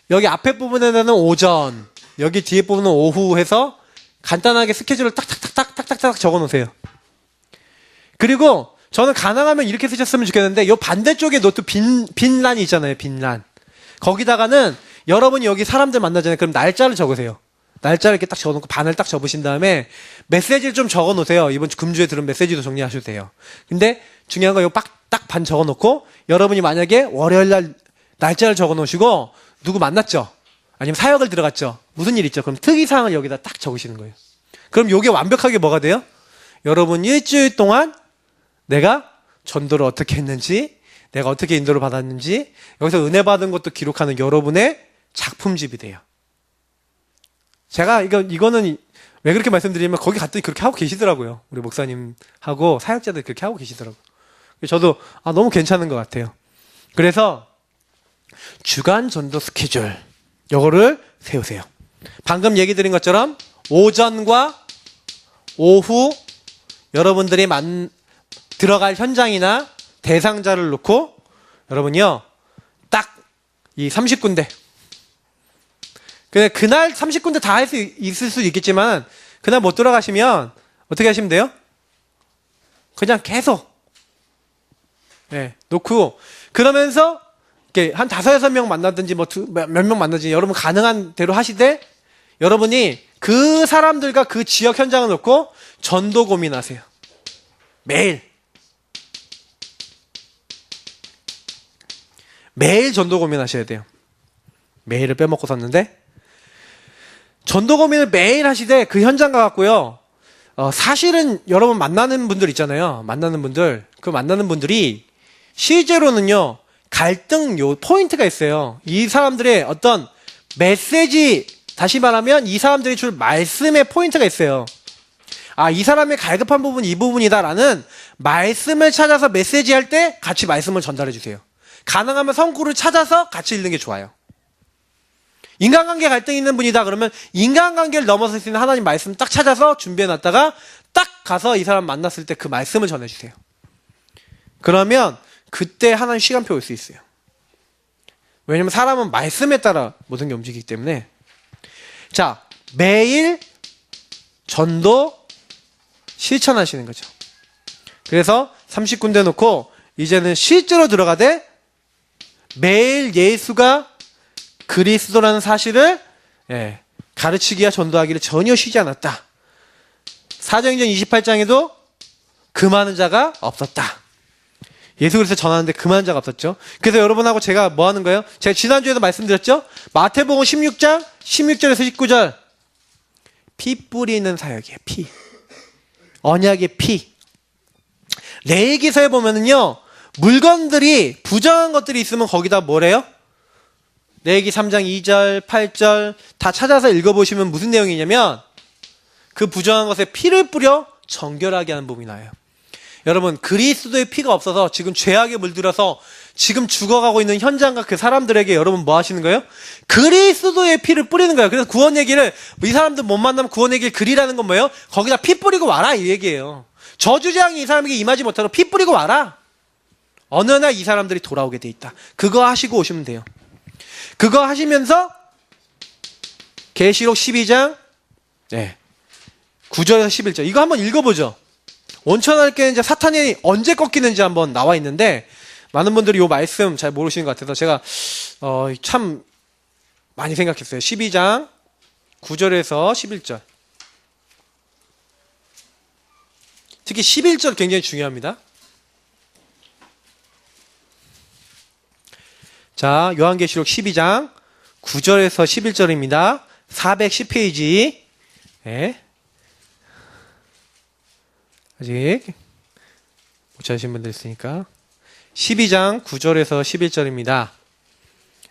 Speaker 1: 여기 앞에 부분에는 오전, 여기 뒤에 부분은 오후 해서 간단하게 스케줄을 딱딱딱딱딱딱 적어 놓으세요. 그리고 저는 가능하면 이렇게 쓰셨으면 좋겠는데 요 반대쪽에 노트 빈란이 있잖아요. 빈란. 거기다가는 여러분이 여기 사람들 만나잖아요. 그럼 날짜를 적으세요. 날짜를 이렇게 딱 적어놓고 반을 딱 접으신 다음에 메시지를 좀 적어 놓으세요. 이번 주 금주에 들은 메시지도 정리하셔도 돼요. 근데 중요한 건 요 딱 반 적어 놓고 여러분이 만약에 월요일 날 날짜를 적어 놓으시고 누구 만났죠? 아니면 사역을 들어갔죠. 무슨 일 있죠? 그럼 특이사항을 여기다 딱 적으시는 거예요. 그럼 요게 완벽하게 뭐가 돼요? 여러분 일주일 동안 내가 전도를 어떻게 했는지, 내가 어떻게 인도를 받았는지, 여기서 은혜 받은 것도 기록하는 여러분의 작품집이 돼요. 제가 이거는 왜 그렇게 말씀드리면 거기 갔더니 그렇게 하고 계시더라고요. 우리 목사님하고 사역자들 그렇게 하고 계시더라고요. 저도 너무 괜찮은 것 같아요. 그래서 주간 전도 스케줄 요거를 세우세요. 방금 얘기 드린 것처럼 오전과 오후 여러분들이 들어갈 현장이나 대상자를 놓고 여러분이요 딱 이 30군데 그날 30군데 다 할 수 있을 수 있겠지만 그날 못 들어가시면 어떻게 하시면 돼요? 그냥 계속 놓고 그러면서 이렇게 한 5-6명 만나든지 몇 명 만나든지 여러분 가능한 대로 하시되 여러분이 그 사람들과 그 지역 현장을 놓고 전도 고민하세요. 매일 전도 고민하셔야 돼요. 매일을 빼먹고 샀는데 전도 고민을 매일 하시되 그 현장 가갖고요. 사실은 여러분 만나는 분들 있잖아요. 만나는 분들이 실제로는요. 갈등 포인트가 있어요. 이 사람들의 어떤 메시지, 다시 말하면 이 사람들이 줄 말씀의 포인트가 있어요. 이 사람의 갈급한 부분 이 부분이다라는 말씀을 찾아서 메시지 할 때 같이 말씀을 전달해 주세요. 가능하면 성구를 찾아서 같이 읽는 게 좋아요. 인간관계 갈등이 있는 분이다 그러면 인간관계를 넘어설 수 있는 하나님 말씀 딱 찾아서 준비해 놨다가 딱 가서 이 사람 만났을 때 그 말씀을 전해주세요. 그러면 그때 하나님 시간표 올 수 있어요. 왜냐면 사람은 말씀에 따라 모든 게 움직이기 때문에. 자, 매일 전도 실천하시는 거죠. 그래서 30군데 놓고 이제는 실제로 들어가되 매일 예수가 그리스도라는 사실을 가르치기와 전도하기를 전혀 쉬지 않았다. 사도행전 28장에도 금하는 자가 없었다. 예수 그리스도 전하는데 금하는 자가 없었죠. 그래서 여러분하고 제가 뭐 하는 거예요? 제가 지난주에도 말씀드렸죠? 마태복음 16장 16절에서 19절 피 뿌리는 사역이에요. 피. 언약의 피. 레위기서에 보면은요. 물건들이 부정한 것들이 있으면 거기다 뭐래요? 레위기 3장 2절 8절 다 찾아서 읽어보시면 무슨 내용이냐면 그 부정한 것에 피를 뿌려 정결하게 하는 부분이 나와요. 여러분 그리스도의 피가 없어서 지금 죄악에 물들어서 지금 죽어가고 있는 현장과 그 사람들에게 여러분 뭐 하시는 거예요? 그리스도의 피를 뿌리는 거예요. 그래서 구원 얘기를 이 사람들 못 만나면 구원 얘기를 그리라는 건 뭐예요? 거기다 피 뿌리고 와라 이 얘기예요. 저주재앙이 이 사람에게 임하지 못하도록 피 뿌리고 와라. 어느 날 이 사람들이 돌아오게 돼 있다. 그거 하시고 오시면 돼요. 그거 하시면서 계시록 12장 9절에서 11절 이거 한번 읽어보죠. 온천할게 이제 사탄이 언제 꺾이는지 한번 나와 있는데 많은 분들이 이 말씀 잘 모르시는 것 같아서 제가 참 많이 생각했어요. 12장 9절에서 11절 특히 11절 굉장히 중요합니다. 자, 요한계시록 12장 9절에서 11절입니다. 410페이지. 아직 못 찾으신 분들 있으니까. 12장 9절에서 11절입니다.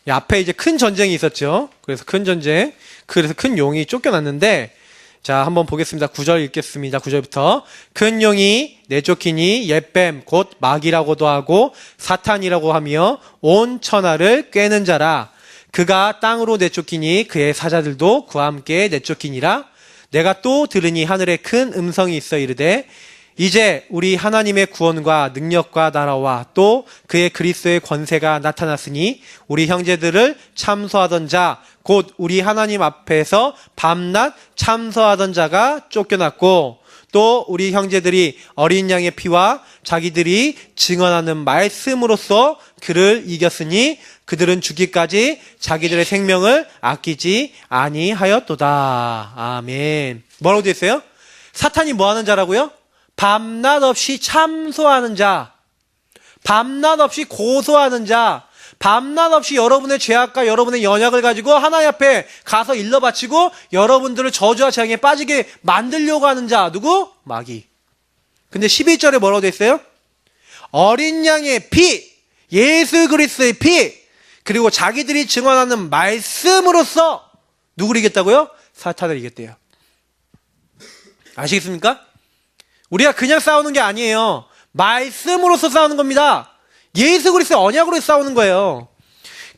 Speaker 1: 앞에 이제 큰 전쟁이 있었죠. 그래서 큰 전쟁. 그래서 큰 용이 쫓겨났는데, 자, 한번 보겠습니다. 9절 읽겠습니다. 9절부터. 큰 용이 내쫓기니 옛뱀 곧 마귀라고도 하고 사탄이라고 하며 온 천하를 꿰는 자라. 그가 땅으로 내쫓기니 그의 사자들도 그와 함께 내쫓기니라. 내가 또 들으니 하늘에 큰 음성이 있어 이르되 이제 우리 하나님의 구원과 능력과 나라와 또 그의 그리스도의 권세가 나타났으니 우리 형제들을 참소하던 자 곧 우리 하나님 앞에서 밤낮 참소하던 자가 쫓겨났고 또 우리 형제들이 어린 양의 피와 자기들이 증언하는 말씀으로써 그를 이겼으니 그들은 죽기까지 자기들의 생명을 아끼지 아니하였도다. 아멘. 뭐라고 되어 있어요? 사탄이 뭐 하는 자라고요? 밤낮 없이 참소하는 자, 밤낮 없이 고소하는 자, 밤낮 없이 여러분의 죄악과 여러분의 연약을 가지고 하나님 앞에 가서 일러 바치고 여러분들을 저주와 재앙에 빠지게 만들려고 하는 자 누구? 마귀. 근데 11절에 뭐라고 돼 있어요? 어린 양의 피, 예수 그리스도의 피, 그리고 자기들이 증언하는 말씀으로써 누구를 이겼다고요? 사탄을 이겼대요. 아시겠습니까? 우리가 그냥 싸우는 게 아니에요. 말씀으로써 싸우는 겁니다. 예수 그리스도의 언약으로 싸우는 거예요.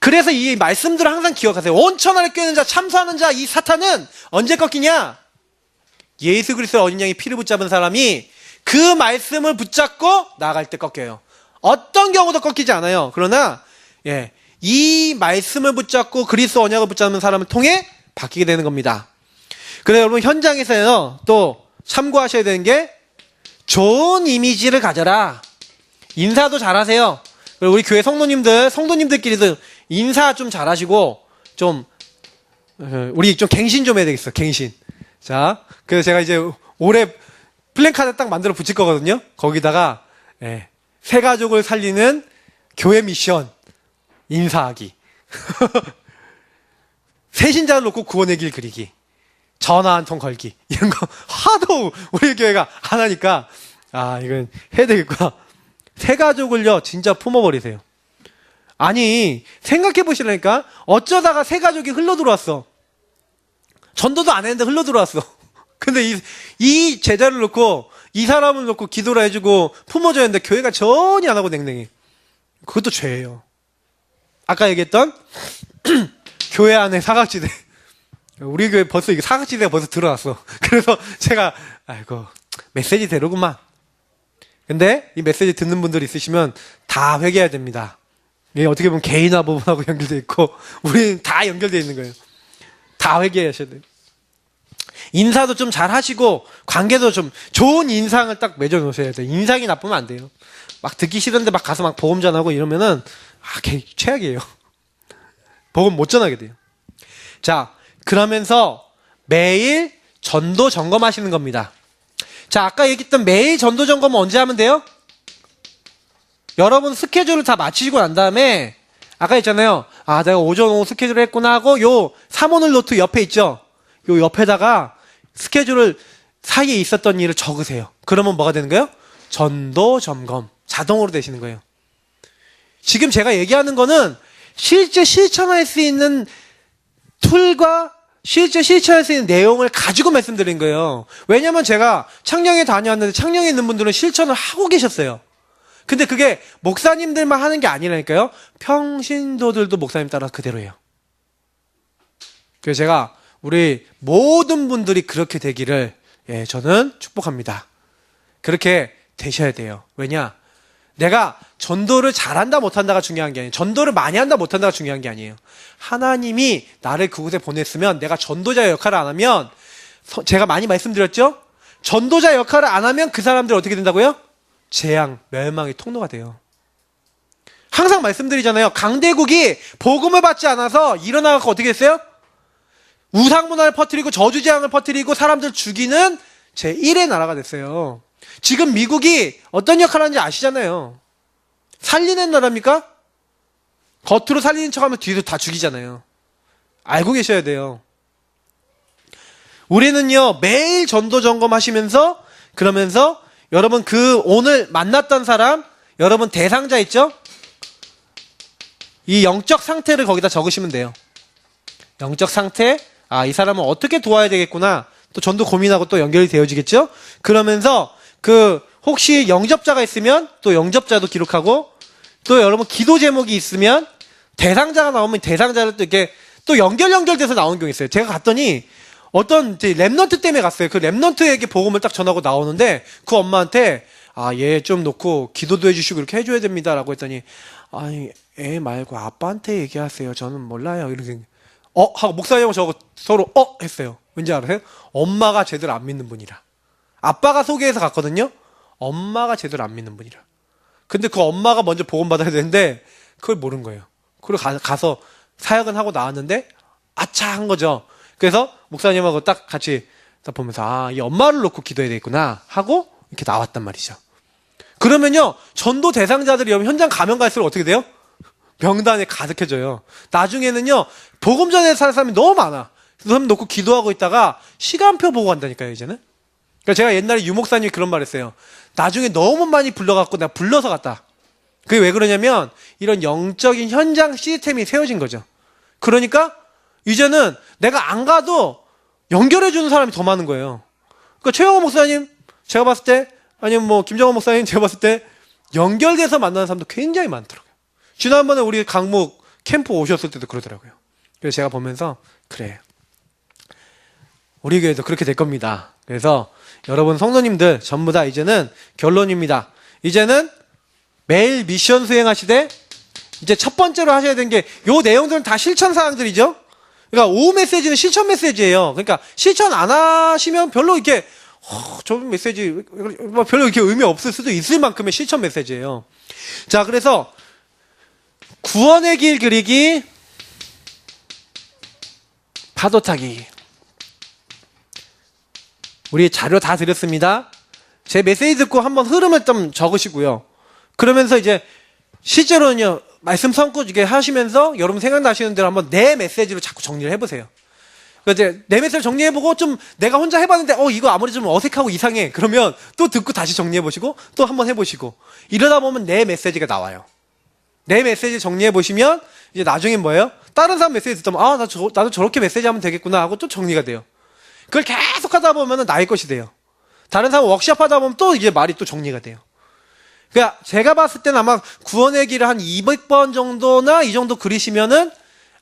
Speaker 1: 그래서 이 말씀들을 항상 기억하세요. 온천하를 꿰는 자, 참소하는 자, 이 사탄은 언제 꺾이냐? 예수 그리스도의 어린 양의 피를 붙잡은 사람이 그 말씀을 붙잡고 나아갈 때 꺾여요. 어떤 경우도 꺾이지 않아요. 그러나 이 말씀을 붙잡고 그리스도 언약을 붙잡는 사람을 통해 바뀌게 되는 겁니다. 그래서 여러분 현장에서요 또 참고하셔야 되는 게 좋은 이미지를 가져라. 인사도 잘하세요. 그리고 우리 교회 성도님들끼리도 인사 좀 잘하시고 좀 우리 좀 갱신 좀 해야 되겠어. 갱신. 자, 그래서 제가 이제 올해 플랜카드 딱 만들어 붙일 거거든요. 거기다가 새 가족을 살리는 교회 미션 인사하기. 새신자를 놓고 구원의 길 그리기. 전화 한 통 걸기. 이런 거 하도 우리 교회가 안 하니까 이건 해야 되겠구나. 새 가족을요 진짜 품어버리세요. 아니 생각해 보시라니까. 어쩌다가 새 가족이 흘러 들어왔어. 전도도 안 했는데 흘러 들어왔어. 근데 이 제자를 놓고 이 사람을 놓고 기도를 해주고 품어줘야 하는데 교회가 전혀 안 하고 냉랭해. 그것도 죄예요. 아까 얘기했던 교회 안에 사각지대. 우리 교회 벌써 이게 사각지대가 벌써 드러났어. 그래서 제가 메시지 대로구만. 근데 이 메시지 듣는 분들 있으시면 다 회개해야 됩니다. 이게 어떻게 보면 개인화 부분하고 연결되어 있고 우리는 다 연결되어 있는 거예요. 다 회개하셔야 돼요. 인사도 좀 잘 하시고 관계도 좀 좋은 인상을 딱 맺어 놓으셔야 돼요. 인상이 나쁘면 안 돼요. 막 듣기 싫은데 막 가서 막 복음 전하고 이러면은 최악이에요. 복음 못 전하게 돼요. 자, 그러면서 매일 전도 점검하시는 겁니다. 자, 아까 얘기했던 매일 전도 점검은 언제 하면 돼요? 여러분 스케줄을 다 마치시고 난 다음에 아까 했잖아요. 내가 오전 오후 스케줄을 했구나 하고 요 3오늘 노트 옆에 있죠? 요 옆에다가 스케줄을 사이에 있었던 일을 적으세요. 그러면 뭐가 되는 거예요? 전도 점검. 자동으로 되시는 거예요. 지금 제가 얘기하는 거는 실제 실천할 수 있는 툴과 실제 실천할 수 있는 내용을 가지고 말씀드린 거예요. 왜냐면 제가 창녕에 다녀왔는데 창녕에 있는 분들은 실천을 하고 계셨어요. 근데 그게 목사님들만 하는 게 아니라니까요. 평신도들도 목사님 따라 그대로 해요. 그래서 제가 우리 모든 분들이 그렇게 되기를 저는 축복합니다. 그렇게 되셔야 돼요. 왜냐? 내가 전도를 잘한다 못한다가 중요한 게 아니에요. 전도를 많이 한다 못한다가 중요한 게 아니에요. 하나님이 나를 그곳에 보냈으면 내가 전도자 역할을 안 하면 제가 많이 말씀드렸죠? 전도자 역할을 안 하면 그 사람들 어떻게 된다고요? 재앙, 멸망의 통로가 돼요. 항상 말씀드리잖아요. 강대국이 복음을 받지 않아서 일어나서 어떻게 됐어요? 우상문화를 퍼뜨리고 저주재앙을 퍼뜨리고 사람들 죽이는 제1의 나라가 됐어요. 지금 미국이 어떤 역할을 하는지 아시잖아요. 살리는 나라입니까? 겉으로 살리는 척하면 뒤로 다 죽이잖아요. 알고 계셔야 돼요. 우리는요 매일 전도 점검하시면서 그러면서 여러분 오늘 만났던 사람 여러분 대상자 있죠? 이 영적 상태를 거기다 적으시면 돼요. 영적 상태, 이 사람은 어떻게 도와야 되겠구나. 또 전도 고민하고 또 연결이 되어지겠죠? 그러면서 혹시 영접자가 있으면 또 영접자도 기록하고 또 여러분 기도 제목이 있으면 대상자가 나오면 대상자를 또 이렇게 또 연결돼서 나오는 경우 있어요. 제가 갔더니 어떤 랩넌트 때문에 갔어요. 그 랩넌트에게 복음을 딱 전하고 나오는데 그 엄마한테 얘 좀 놓고 기도도 해주시고 이렇게 해줘야 됩니다라고 했더니 아니 애 말고 아빠한테 얘기하세요. 저는 몰라요. 이렇게 하고 목사님하고 저거 서로 했어요. 왠지 알아요? 엄마가 제대로 안 믿는 분이라. 아빠가 소개해서 갔거든요. 엄마가 제대로 안 믿는 분이라. 근데 그 엄마가 먼저 복음 받아야 되는데 그걸 모르는 거예요. 그리고 가서 사역은 하고 나왔는데 아차 한 거죠. 그래서 목사님하고 딱 같이 딱 보면서 이 엄마를 놓고 기도해야 되겠구나 하고 이렇게 나왔단 말이죠. 그러면요 전도 대상자들이 현장 가면 갈수록 어떻게 돼요? 명단에 가득해져요. 나중에는요, 복음 전에 사는 사람이 너무 많아. 손 놓고 기도하고 있다가 시간표 보고 간다니까요, 이제는. 그러니까 제가 옛날에 유목사님이 그런 말 했어요. 나중에 너무 많이 불러갖고 내가 불러서 갔다. 그게 왜 그러냐면 이런 영적인 현장 시스템이 세워진 거죠. 그러니까 이제는 내가 안 가도 연결해주는 사람이 더 많은 거예요. 그러니까 최영호 목사님 제가 봤을 때, 아니면 뭐 김정원 목사님 제가 봤을 때 연결돼서 만나는 사람도 굉장히 많더라고요. 지난번에 우리 강목 캠프 오셨을 때도 그러더라고요. 그래서 제가 보면서 그래, 우리 교회도 그렇게 될 겁니다. 그래서 여러분 성도님들 전부 다 이제는 결론입니다. 이제는 매일 미션 수행하시되 이제 첫 번째로 하셔야 되는 게 요 내용들은 다 실천 사항들이죠. 그러니까 오후 메시지는 실천 메시지예요. 그러니까 실천 안 하시면 별로 이렇게 저 메시지 별로 이렇게 의미 없을 수도 있을 만큼의 실천 메시지예요. 자, 그래서 구원의 길 그리기, 파도 타기. 우리 자료 다 드렸습니다. 제 메시지 듣고 한번 흐름을 좀 적으시고요. 그러면서 이제 실제로는요, 말씀 성구 이게 하시면서 여러분 생각나시는 대로 한번 내 메시지로 자꾸 정리를 해보세요. 이제 내 메시지를 정리해보고 좀 내가 혼자 해봤는데 이거 아무리 좀 어색하고 이상해. 그러면 또 듣고 다시 정리해보시고 또 한번 해보시고 이러다 보면 내 메시지가 나와요. 내 메시지 정리해보시면 이제 나중엔 뭐예요? 다른 사람 메시지 듣다면 나도 저렇게 메시지 하면 되겠구나 하고 또 정리가 돼요. 그걸 계속 하다 보면 나의 것이 돼요. 다른 사람 워크숍 하다 보면 또 이제 말이 또 정리가 돼요. 그러니까 제가 봤을 때는 아마 구원의 길을 한 200번 정도나 이 정도 그리시면은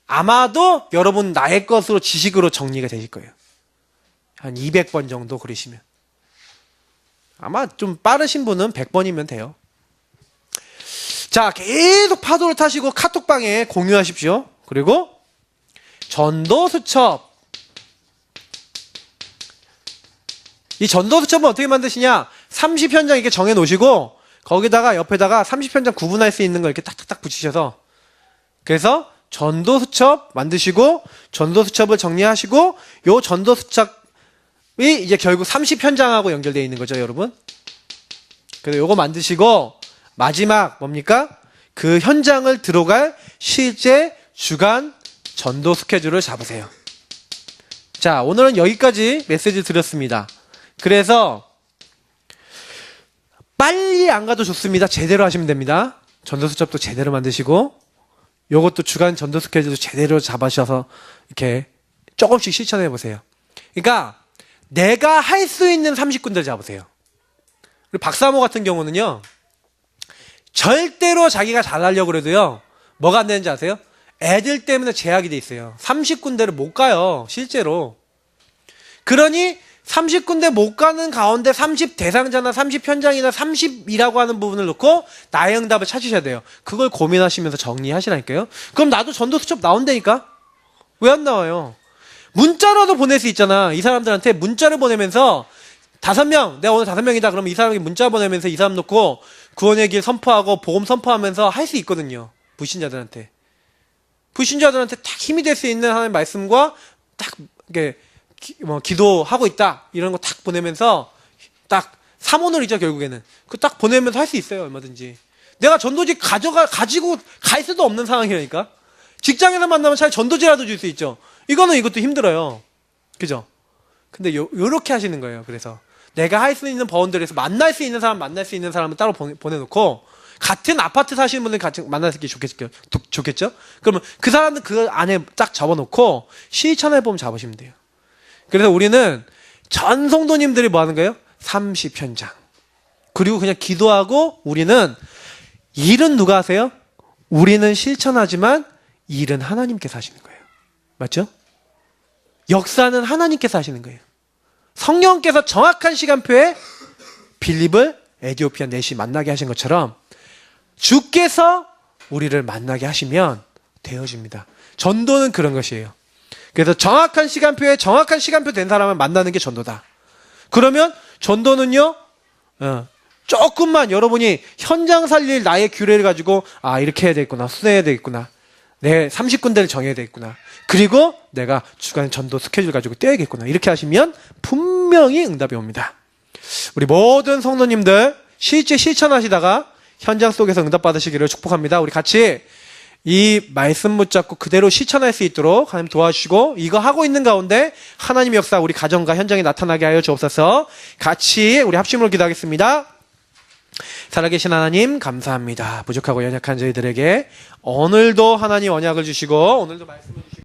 Speaker 1: 아마도 여러분 나의 것으로 지식으로 정리가 되실 거예요. 한 200번 정도 그리시면. 아마 좀 빠르신 분은 100번이면 돼요. 자, 계속 파도를 타시고 카톡방에 공유하십시오. 그리고 전도수첩. 이 전도수첩은 어떻게 만드시냐? 30현장 이렇게 정해 놓으시고 거기다가 옆에다가 30현장 구분할 수 있는 거 이렇게 딱딱딱 붙이셔서, 그래서 전도수첩 만드시고 전도수첩을 정리하시고 요 전도수첩이 이제 결국 30현장하고 연결되어 있는 거죠, 여러분. 그래서 요거 만드시고 마지막 뭡니까? 그 현장을 들어갈 실제 주간 전도 스케줄을 잡으세요. 자, 오늘은 여기까지 메시지 드렸습니다. 그래서 빨리 안 가도 좋습니다. 제대로 하시면 됩니다. 전도수첩도 제대로 만드시고 요것도 주간 전도 스케줄도 제대로 잡으셔서 이렇게 조금씩 실천해 보세요. 그러니까 내가 할 수 있는 30군데를 잡으세요. 그리고 박사모 같은 경우는요, 절대로 자기가 잘하려고 그래도요, 뭐가 안 되는지 아세요? 애들 때문에 제약이 돼 있어요. 30군데를 못 가요, 실제로. 그러니 30군데 못 가는 가운데 30 대상자나 30 현장이나 30이라고 하는 부분을 놓고 나의 응답을 찾으셔야 돼요. 그걸 고민하시면서 정리하시라니까요. 그럼 나도 전도수첩 나온다니까? 왜 안 나와요? 문자로도 보낼 수 있잖아. 이 사람들한테 문자를 보내면서 5명, 내가 오늘 5명이다. 그러면 이 사람에게 문자 보내면서 이 사람 놓고 구원의 길 선포하고 복음 선포하면서 할 수 있거든요. 불신자들한테 딱 힘이 될 수 있는 하나님의 말씀과 딱 이렇게 기도하고 있다 이런 거 딱 보내면서 딱 사모놀이죠, 결국에는. 그 딱 보내면서 할 수 있어요, 얼마든지. 내가 전도지 가지고 갈 수도 없는 상황이라니까. 직장에서 만나면 차라리 전도지라도 줄 수 있죠. 이것도 힘들어요, 그죠? 근데 요렇게 하시는 거예요. 그래서 내가 할 수 있는 버운드에서 만날 수 있는 사람을 따로 보내놓고, 같은 아파트 사시는 분들 같이 만나서 좋겠죠? 그러면 그 사람들 그 안에 딱 접어놓고 실천해보면 잡으시면 돼요. 그래서 우리는 전 성도님들이 뭐 하는 거예요? 30현장. 그리고 그냥 기도하고, 우리는 일은 누가 하세요? 우리는 실천하지만 일은 하나님께서 하시는 거예요. 맞죠? 역사는 하나님께서 하시는 거예요. 성령께서 정확한 시간표에 빌립을 에디오피아 넷이 만나게 하신 것처럼 주께서 우리를 만나게 하시면 되어집니다. 전도는 그런 것이에요. 그래서 정확한 시간표 된 사람을 만나는 게 전도다. 그러면 전도는요, 조금만 여러분이 현장 살릴 나의 규례를 가지고, 이렇게 해야 되겠구나, 순회해야 되겠구나, 내 30군데를 정해야 되겠구나, 그리고 내가 주간 전도 스케줄 가지고 떼야겠구나, 이렇게 하시면 분명히 응답이 옵니다. 우리 모든 성도님들 실제 실천하시다가 현장 속에서 응답 받으시기를 축복합니다. 우리 같이 이 말씀 붙잡고 그대로 실천할 수 있도록 하나님 도와주시고, 이거 하고 있는 가운데 하나님의 역사 우리 가정과 현장에 나타나게 하여 주옵소서. 같이 우리 합심으로 기도하겠습니다. 살아계신 하나님 감사합니다. 부족하고 연약한 저희들에게 오늘도 하나님 언약을 주시고 오늘도 말씀을 주시고